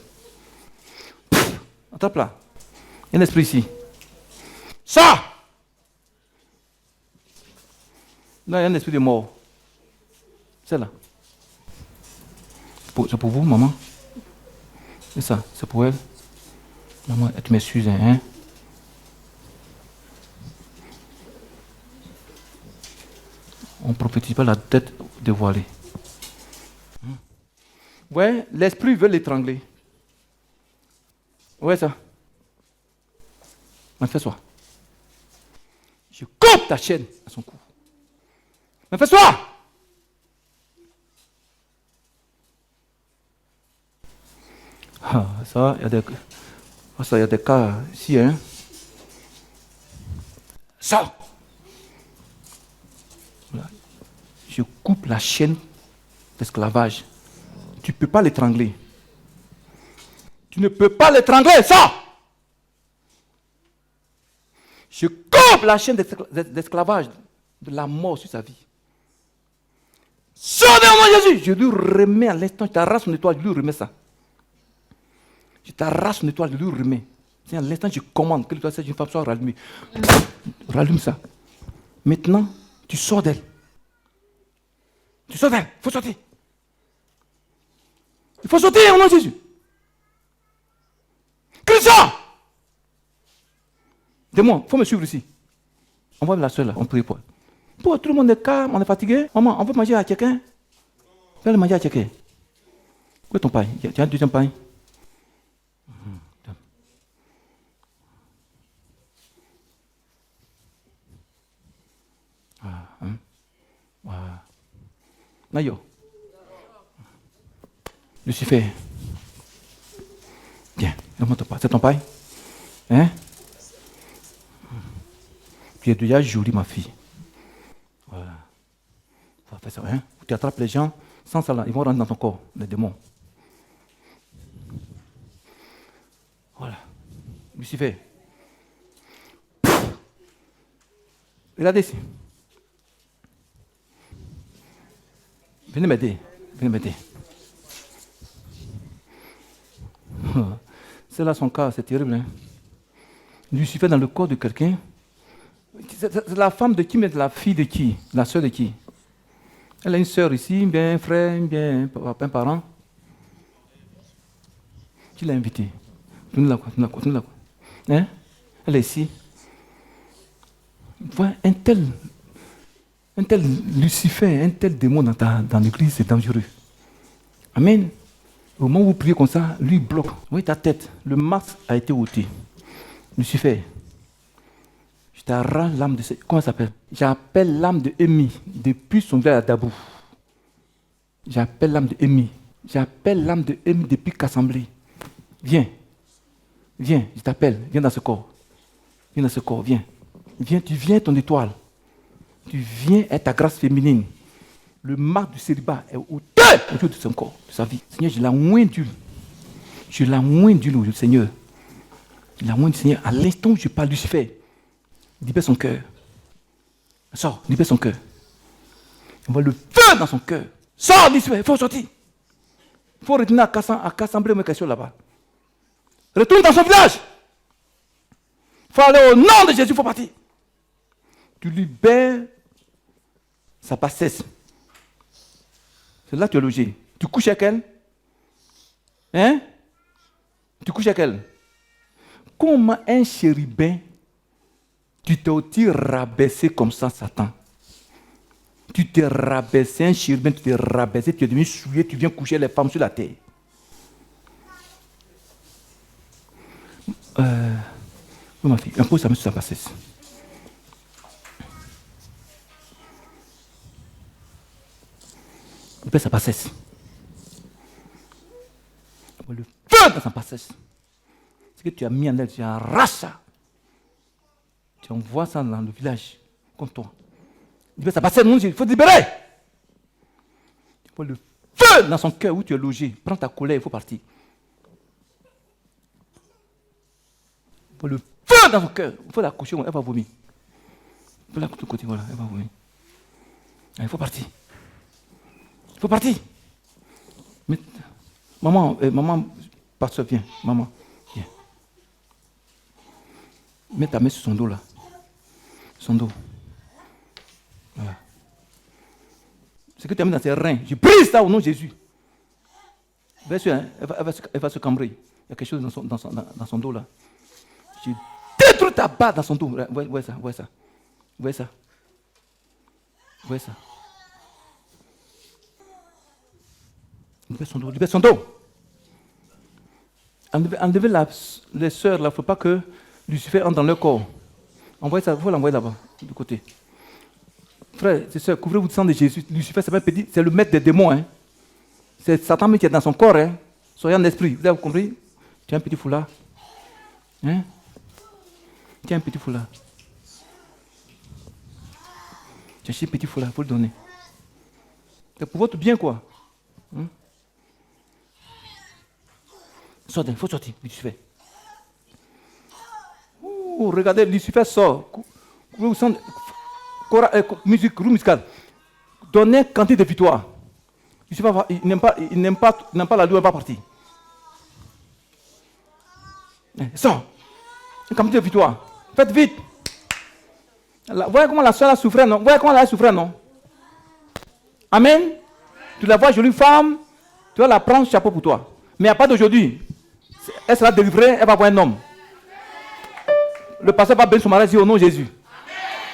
Attrape là. Il y a un esprit ici. Ça! Non, il y a un esprit de mort. C'est là. C'est pour vous, maman. C'est ça, c'est pour elle. Maman, tu m'excuses, hein? On ne prophétise pas la tête dévoilée. Ouais, l'esprit veut l'étrangler. Ouais, ça. Manifeste-toi. Je coupe ta chaîne à son cou. Manifeste-toi. Ah, ça, il y a des cas ici, hein. Ça. Voilà. Je coupe la chaîne d'esclavage. Tu ne peux pas l'étrangler. Tu ne peux pas l'étrangler, ça! Je coupe la chaîne d'esclavage, de la mort sur sa vie. Sauvez-moi Jésus! Je lui remets à l'instant, je t'arrache son étoile, je lui remets ça. Je t'arrache son étoile, je lui remets. C'est à l'instant, je commande que l'étoile, cette jeune femme soit rallumée. Rallume ça. Maintenant, tu sors d'elle. Tu sors d'elle, il faut sortir. Il faut sortir au nom de Jésus. Christian! Dis-moi, il faut me suivre ici. On va la seule là, on prie pour elle. Pour tout le monde est calme, on est fatigué. Maman, on veut manger à quelqu'un? Fais le manger à quelqu'un. Où est ton pain? Tu as un deuxième pain? Nayo. Lucifer. Viens, donne-moi ton pain. C'est ton pain? Hein? Tu es déjà jolie, ma fille. Voilà. On va faire ça, hein? Tu attrapes les gens, sans ça là, ils vont rentrer dans ton corps, les démons. Voilà. Lucifer. Regardez ici. Venez m'aider. Venez m'aider. C'est là son cas, c'est terrible. Hein? Lucifer dans le corps de quelqu'un. C'est la femme de qui, mais la fille de qui? La soeur de qui? Elle a une soeur ici, bien un frère, bien un parent. Qui l'a invitée? Tenez-la quoi, tenez-la quoi. Hein? Elle est ici. Voilà, un tel Lucifer, un tel démon dans l'église, c'est dangereux. Amen. Au moment où vous priez comme ça, lui bloque. Oui, ta tête, le masque a été ôté. Lucifer, je t'arrache l'âme de... Comment ça s'appelle? J'appelle l'âme de Emi depuis son village à Dabou. J'appelle l'âme de Emi. J'appelle l'âme de Emi depuis qu'assemblée. Viens. Viens, je t'appelle. Viens dans ce corps. Viens dans ce corps, viens. Viens, tu viens ton étoile. Tu viens être ta grâce féminine. Le marque du célibat est autour de son corps, de sa vie. Seigneur, je la moins d'huile. Je la moins d'huile, Seigneur. Je la moins du Seigneur. À l'instant où je parle, Lucifer, libère son cœur. Sors, libère son cœur. On voit le feu dans son cœur. Sors, Lucifer, il faut sortir. Il faut retourner à Cassambler mes questions là-bas. Retourne dans son village. Il faut aller au nom de Jésus, il faut partir. Tu libères sa bassesse. C'est là que tu es logé. Tu couches avec elle. Hein? Tu couches avec elle. Comment un chérubin, tu t'es aussi rabaissé comme ça, Satan. Tu t'es rabaissé, un chérubin, tu t'es rabaissé, tu es devenu souillé, tu viens coucher les femmes sur la terre. Oui, ma fille, impose sa main sur sa bassesse. Il sa bassesse. Le feu dans sa bassesse. Ce que tu as mis en elle, tu arraches ça. Tu envoies ça dans le village, contre toi. Il sa bassesse, il faut te libérer. Il faut le feu dans son cœur où tu es logé. Prends ta colère, il faut partir. Il faut le feu dans son cœur. Il faut la coucher, elle va vomir. Il faut la coucher de côté, voilà, elle va vomir. Il faut partir. Il faut partir. Mais, maman, pasteur, viens. Maman, viens. Mets ta main sur son dos là. Son dos. Voilà. Ce que tu as mis dans ses reins, je brise ça au nom de Jésus. Bien sûr, hein, elle va se cambrer. Il y a quelque chose dans son dos là. Je détruis ta barre dans son dos. Voyez ça, voyez ça. Voyez ça. Voyez ça. Libère son dos. Enlevez les sœurs là, il ne faut pas que Lucifer entre dans leur corps. Envoyez ça, il faut l'envoyer là-bas, du côté. Frère, c'est ça, couvrez-vous du sang de Jésus. Lucifer, c'est le maître des démons. Hein. C'est Satan qui est dans son corps. Hein. Soyez en esprit. Vous avez compris? Tu as un petit foulard. Hein? Tu as un petit foulard. Tu as un petit foulard, il faut le donner. C'est pour votre bien, quoi. Hein? Sortez, il faut sortir, Lucifer. Regardez, Lucifer sort. Musique, roue musicale. Donnez quantité de victoire. Lucifer, il n'aime pas la loi, il va partir. Sors. Une quantité de victoire. Faites vite. Voyez comment la soeur a souffert, non? Voyez comment elle a souffert, non? Amen. Tu la vois, jolie femme, tu vas la prendre chapeau pour toi. Mais à part d'aujourd'hui, elle sera délivrée, elle va voir un homme. Le pasteur va bénir son mari au nom de Jésus.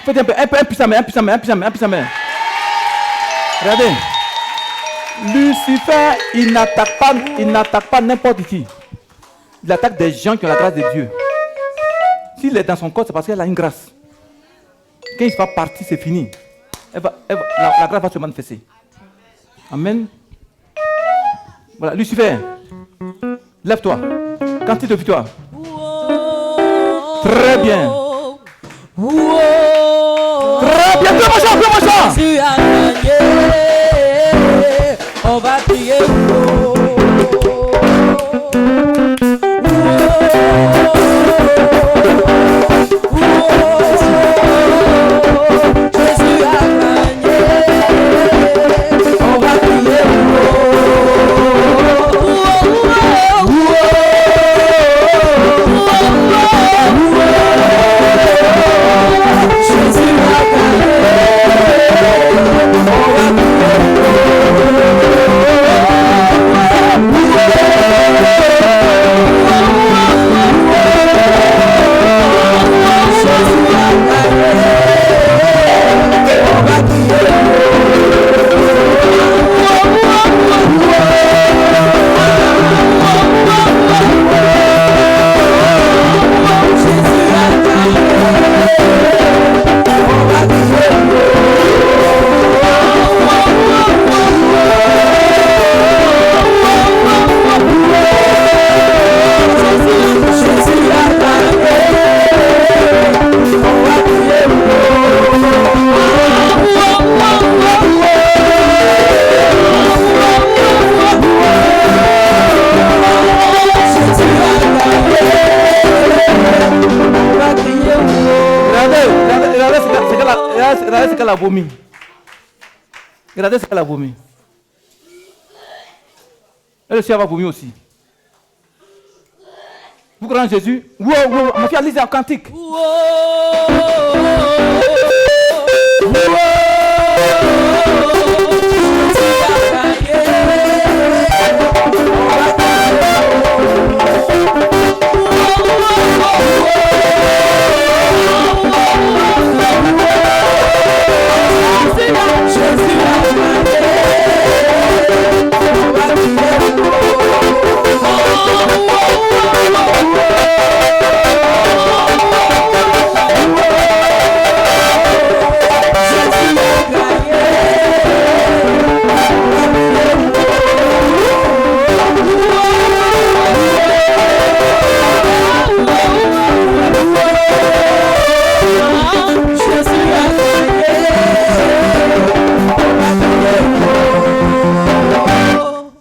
Faites un peu impuissamment. Regardez. Lucifer, il n'attaque pas n'importe qui. Il attaque des gens qui ont la grâce de Dieu. S'il est dans son corps, c'est parce qu'elle a une grâce. Quand il va partir, c'est fini. La grâce va se manifester. Amen. Voilà, Lucifer, lève-toi. Quantité de victoire. Très bien. Très bien, fais mon chant. On va prier. Regardez ce qu'elle a vomi. Regardez ce qu'elle a vomi. Elle aussi, elle va vomir aussi. Vous croyez en Jésus? Wow, wow. Ma fille, lisez un cantique.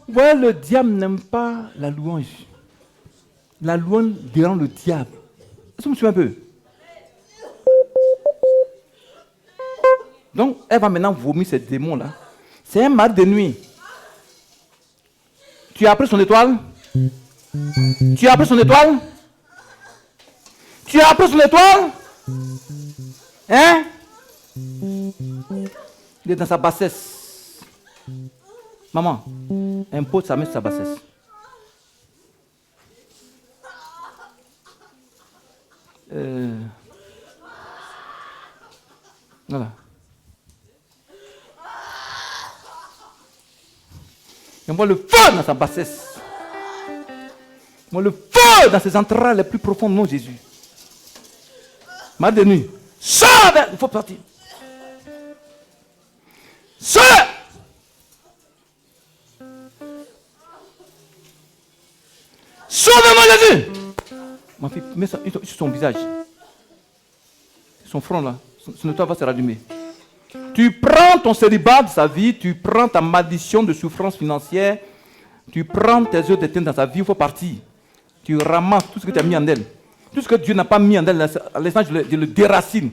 Ouais, le diable n'aime pas la louange. La louange dérange le diable. Est-ce que vous me suivez un peu? Donc, elle va maintenant vomir ces démons-là. C'est un mal de nuit. Tu as appris son étoile? Tu as appris son étoile? Tu as appris son étoile? Hein? Il est dans sa bassesse. Maman, impose sa main sur sa bassesse. Voilà. Et moi le feu dans sa bassesse. Moi le feu dans ses entrailles les plus profondes, non Jésus. Mal de nuit. Sors! Il faut partir. Sors! Sauve-moi Jésus! Ma fille, mets ça sur son visage. Son front là. Son étoile va se rallumer. Tu prends ton célibat de sa vie, tu prends ta malédiction de souffrance financière, tu prends tes yeux d'éteinte dans sa vie, il faut partir. Tu ramasses tout ce que tu as mis en elle. Tout ce que Dieu n'a pas mis en elle, à l'instant, je le déracine.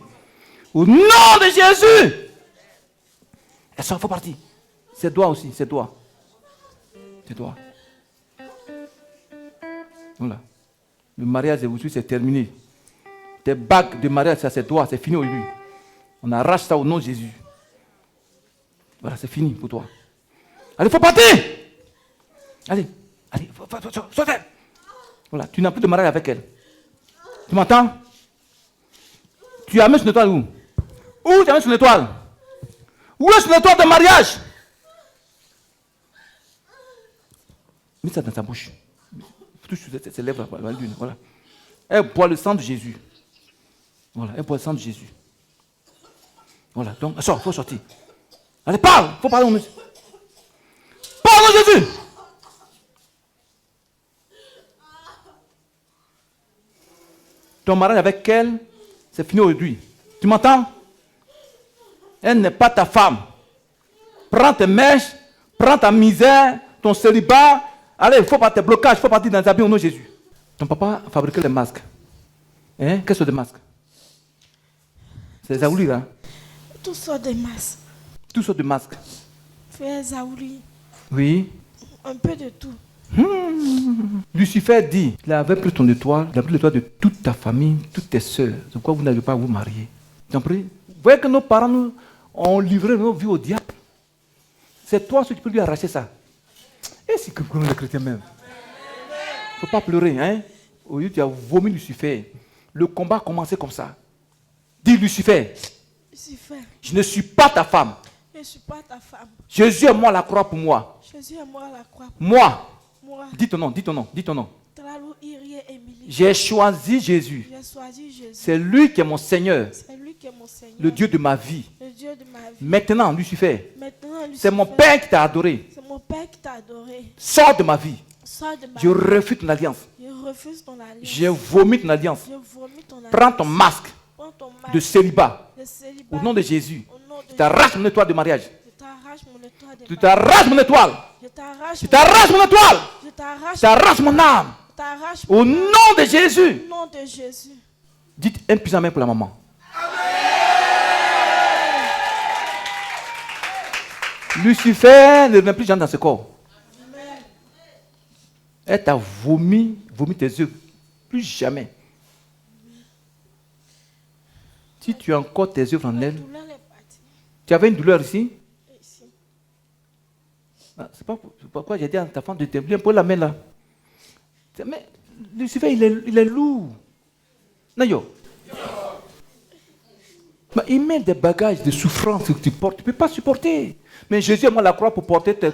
Au nom de Jésus! Et ça, il faut partir. C'est toi aussi, c'est toi. C'est toi. Voilà. Le mariage aujourd'hui, c'est terminé. Tes bagues de mariage, ça c'est toi, c'est fini aujourd'hui. On arrache ça au nom de Jésus. Voilà, c'est fini pour toi. Allez, il faut partir! Allez, sortez! Voilà, tu n'as plus de mariage avec elle. Tu m'entends? Tu as mis son étoile où? Où tu as mis son étoile? Où est son étoile de mariage? Mets ça dans sa bouche. Touche ses lèvres, voilà. Elle boit le sang de Jésus. Voilà, elle boit le sang de Jésus. Voilà, donc, sors, il faut sortir. Allez, parle, il faut parler au monsieur. Parle de Jésus! Ton mariage avec elle, c'est fini aujourd'hui. Tu m'entends? Elle n'est pas ta femme. Prends tes mèches, prends ta misère, ton célibat. Allez, il faut pas tes blocages, il faut partir dans les habits au nom de Jésus. Ton papa fabriquait les masques. Hein? Quels sont des masques? C'est Zaouli là. Toutes sortes de masques. Toutes sortes de masques. Frère Zaouli. Oui. Un peu de tout. Lucifer dit, il avait pris ton étoile, il a pris l'étoile de toute ta famille, toutes tes soeurs. C'est pourquoi vous n'avez pas à vous marier. Vous comprenez? Vous voyez que nos parents nous ont livré nos vies au diable. C'est toi qui peux lui arracher ça. Et c'est que les chrétiens même. Il ne faut pas pleurer, hein. Au lieu tu as vomi Lucifer. Le combat a commencé comme ça. Dis Lucifer. Lucifer. Je ne suis pas ta femme. Je ne suis pas ta femme. Jésus est mort à la croix pour moi. Jésus est mort à la croix. Moi. Moi. Dis ton nom, dis ton nom, dis ton nom. Tralou Irie Émilie. J'ai choisi Jésus. J'ai choisi Jésus. C'est lui qui est mon Seigneur. C'est lui qui est mon Seigneur. Le Dieu de ma vie. Le Dieu de ma vie. Maintenant, Lucifer. Maintenant, Lucifer. C'est mon Père qui t'a adoré. C'est mon Père qui t'a adoré. Sors de ma vie. Sors de ma Je vie. refuse ton alliance. Je refuse ton alliance. Je vomis ton alliance. Je vomis ton alliance. Prends ton masque Prends ton masque de célibat. de célibat. Au nom de Jésus. Au nom de Je t'arrache mon étoile de mariage. Je t'arrache mon étoile de Tu t'arraches mon étoile. Je t'arrache Tu t'arraches mon étoile. Je t'arrache. Tu t'arraches mon âme. Je t'arrache Au nom de Jésus. Au nom de Jésus. Dites un puissant amen pour la maman. Lucifer ne met plus jamais dans ce corps. Elle t'a vomi tes yeux Plus jamais. Si tu as encore tes œuvres en elle, douleur est partie. tu avais une douleur ici. Et ici. Ah, c'est pas pourquoi j'ai dit à ta femme de t'aimer pour la main là. Mais Lucifer, il est lourd. Non, yo. Mais il met des bagages de souffrance que tu portes. Tu ne peux pas supporter. Mais Jésus est mort à la croix pour porter tes... Oh,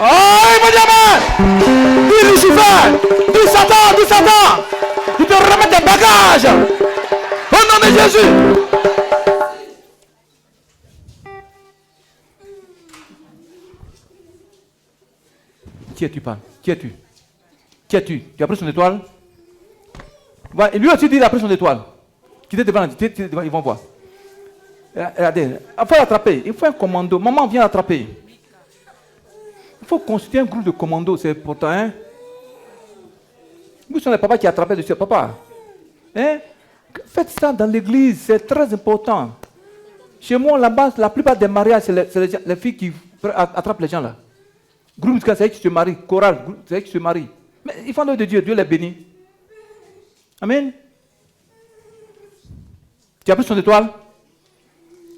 il m'a dit amen. Dis Lucifer. Dis Satan. Dis Satan. Tu te remets tes bagages. Au nom de Jésus. Qui es-tu, pas? Qui es-tu? Qui es-tu? Tu as pris son étoile? Ouais, et lui aussi dit qu'il a pris son étoile. Qui était devant, ils vont voir. Regardez, il faut l'attraper. Il faut un commando. Maman vient l'attraper. Il faut constituer un groupe de commandos, c'est important. Hein? Vous sont les papas qui attrapent le papa. Hein? Faites ça dans l'église, c'est très important. Chez moi, là-bas, la plupart des mariages, c'est les filles qui attrapent les gens là. Groupe musical, c'est eux qui se marient. Chorale, c'est eux qui se marient. Mais ils font l'œuvre de Dieu, Dieu les bénit. Amen. Tu as pris son étoile?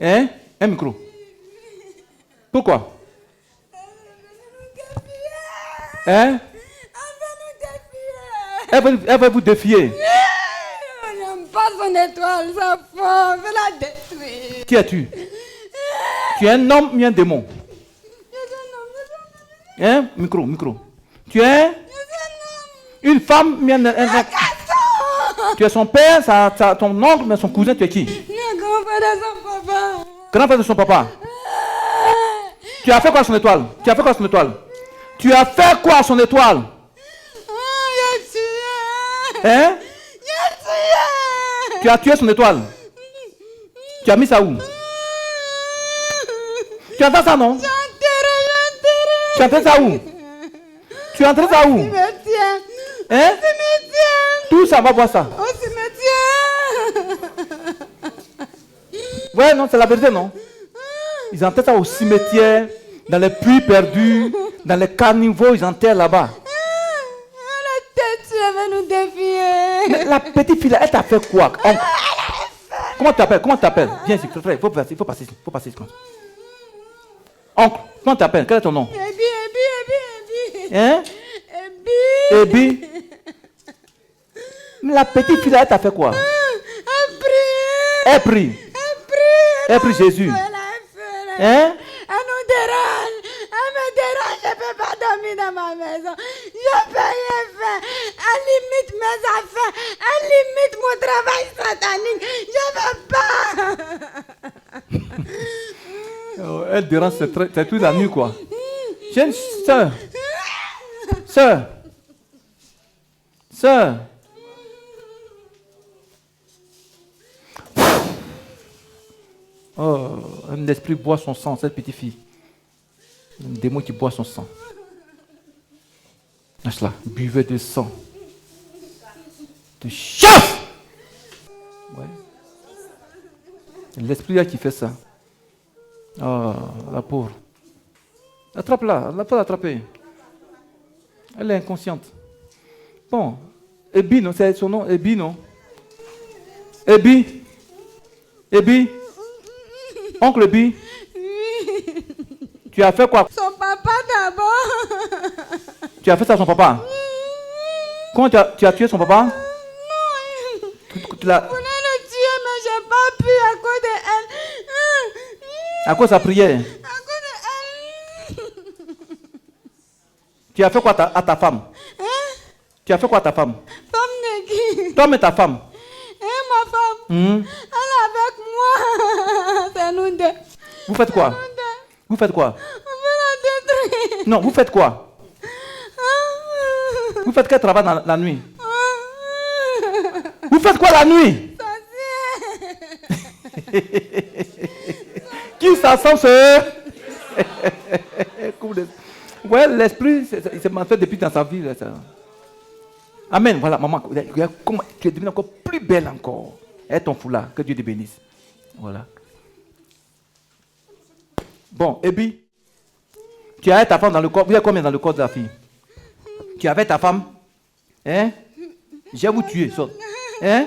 Hein? Un micro. Pourquoi? Hein? Elle va vous défier. On n'aime pas son étoile, sa femme, on veut la détruire. Qui es-tu? Tu es un homme ou un démon? Hein? Micro. Tu es une femme ou un... Tu es son père, ton oncle, mais son cousin, tu es qui? Le grand-père de son papa. Grand-père de son papa. Tu as fait quoi à son étoile? Tu as fait quoi à son étoile? Tu as fait quoi à son étoile? J'ai tué. Hein? J'ai tué. Tu as tué son étoile. Tu as mis ça où? Tu entends ça, non? Tu entends ça où? Tu entends ça où? Cimetière. Hein? Cimetière. Tout ça, va voir ça. Au cimetière. Ouais, non, c'est la vérité, non? Ils enterrent ça au cimetière, dans les puits perdus, dans les caniveaux, ils enterrent là-bas. La tête, tu veux nous défier. Mais la petite fille, là, elle t'a fait quoi? Comment tu t'appelles? Comment tu t'appelles? Viens ici, frère, il faut passer ici. Il faut passer ici. Oncle, comment tu t'appelles? Quel est ton nom? Ebi. Hein? Ebi. Mais la petite fille, là, elle t'a fait quoi? Elle prie. Elle prie Jésus. Hein? Elle nous dérange. Elle me dérange. Je ne peux pas dormir dans ma maison. Je ne peux rien faire. Elle limite mes affaires. Elle limite mon travail satanique. Je ne veux pas. Oh, elle dérange, c'est toute la nuit, quoi. J'ai une sœur. Oh, un esprit boit son sang, cette petite fille. Un démon qui boit son sang. Lâche-la, buvez de sang. De chasse! Ouais. L'esprit là qui fait ça. Oh, la pauvre. Attrape-la, elle n'a pas l'attraper. Elle est inconsciente. Bon, Ebi, non, c'est son nom, Ebi, non? Ebi. Oncle Ebi. Tu as fait quoi? Son papa d'abord. Tu as fait ça à son papa? Comment tu as tué son papa? Non. Tu Je voulais le tuer, mais je n'ai pas pu à cause de elle. À cause de sa prière? À cause de elle. Tu as fait quoi à ta femme? Hein? Tu as fait quoi à ta femme? Femme de qui? Toi et ta femme? Ma femme. Elle est avec moi. C'est nous deux. Vous faites quoi? Nous deux. Vous faites quoi? On veut la détruire. Non, vous faites quoi? Vous faites quel travail dans la nuit? Vous faites quoi la nuit? Qui s'assemble sur... Ouais, l'esprit, il s'est manifesté depuis dans sa vie. Là, ça. Amen. Voilà, maman, regarde comment tu es devenue encore plus belle encore. Et ton foulard, que Dieu te bénisse. Voilà. Bon, Ebi, tu avais ta femme dans le corps. Vous êtes combien dans le corps de la fille? Tu avais ta femme? Hein? Je vais vous tuer. Hein?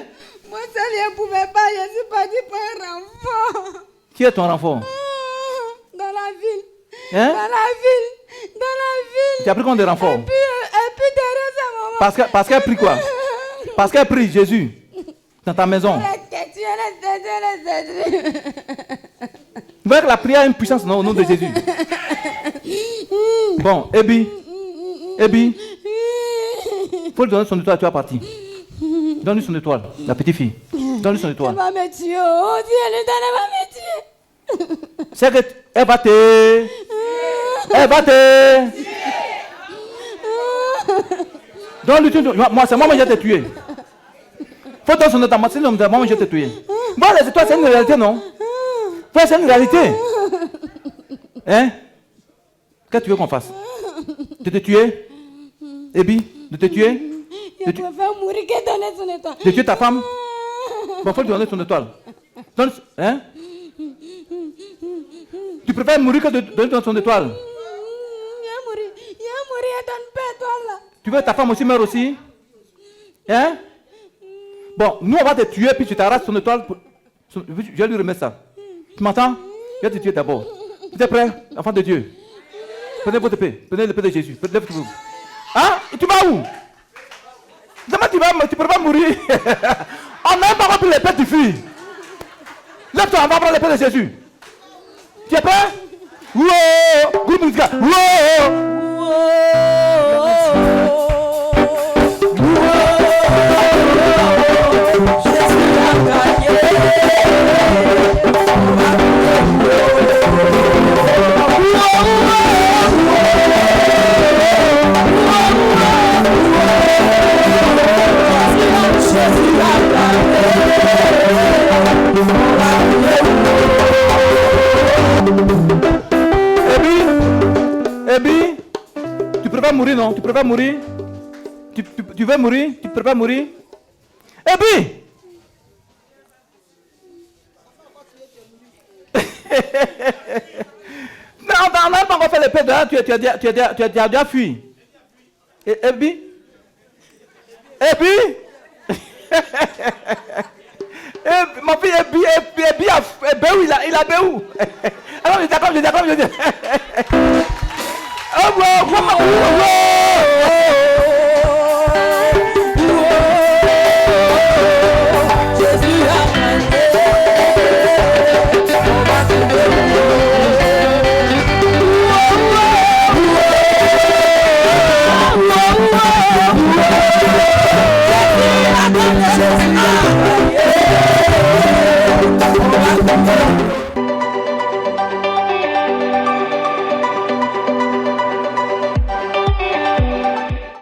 Moi seul, je ne pouvais pas. Je suis partie pour un renfort. Qui est ton enfant? Dans la ville. Hein? Dans la ville. Dans la ville. Tu as pris combien de renforts? Et puis derrière sa maman. Parce qu'elle a pris quoi? Parce qu'elle a pris Jésus dans ta maison. Vous voyez que la prière a une puissance au nom de Jésus. Bon, Ebi. Il faut lui donner son étoile, tu vas partir. Donne-lui son étoile, la petite fille. Donne-lui son étoile. Elle va me tuer. Oh Dieu, elle va me tuer. C'est qu'elle va te. Elle va te. Donne-lui tout. Moi, c'est moi qui vais te tuer. Faut donner son étoile. Moi, c'est moi qui vais te tuer. Bon, les étoiles, c'est une réalité, non? Ouais, c'est une réalité. Hein? Qu'est-ce que tu veux qu'on fasse? De te tuer? Ebi? De te tuer? Je préfère mourir que donner son étoile. De tuer ta femme? Bon, faut lui donner son étoile. Donne, hein? Tu préfères mourir que de donner son étoile? Il a mouru, il donne pas étoile là. Tu veux ta femme aussi meure aussi? Hein? Bon, nous on va te tuer puis tu t'arraches son étoile. Je vais lui remettre ça. Tu m'entends? Je vais te tuer d'abord. Tu es prêt, enfant de Dieu? Prenez votre épée. Prenez l'épée de Jésus. Lève-vous. Hein? Et tu vas où? Tu peux pas mourir. On n'a pas pris l'épée du fils. Lève-toi, on va prendre l'épée de Jésus. Tu es prêt? Wow! Groupe musical. Ebi, tu préfères mourir, non? Tu préfères mourir? Tu veux mourir? Tu préfères mourir? Ebi! Non, on n'a pas encore fait l'épée de tu as déjà fui. Ebi? Ebi? Ma fille Ebi il a béou. Alors je dis. Oh, Jésus a gagné.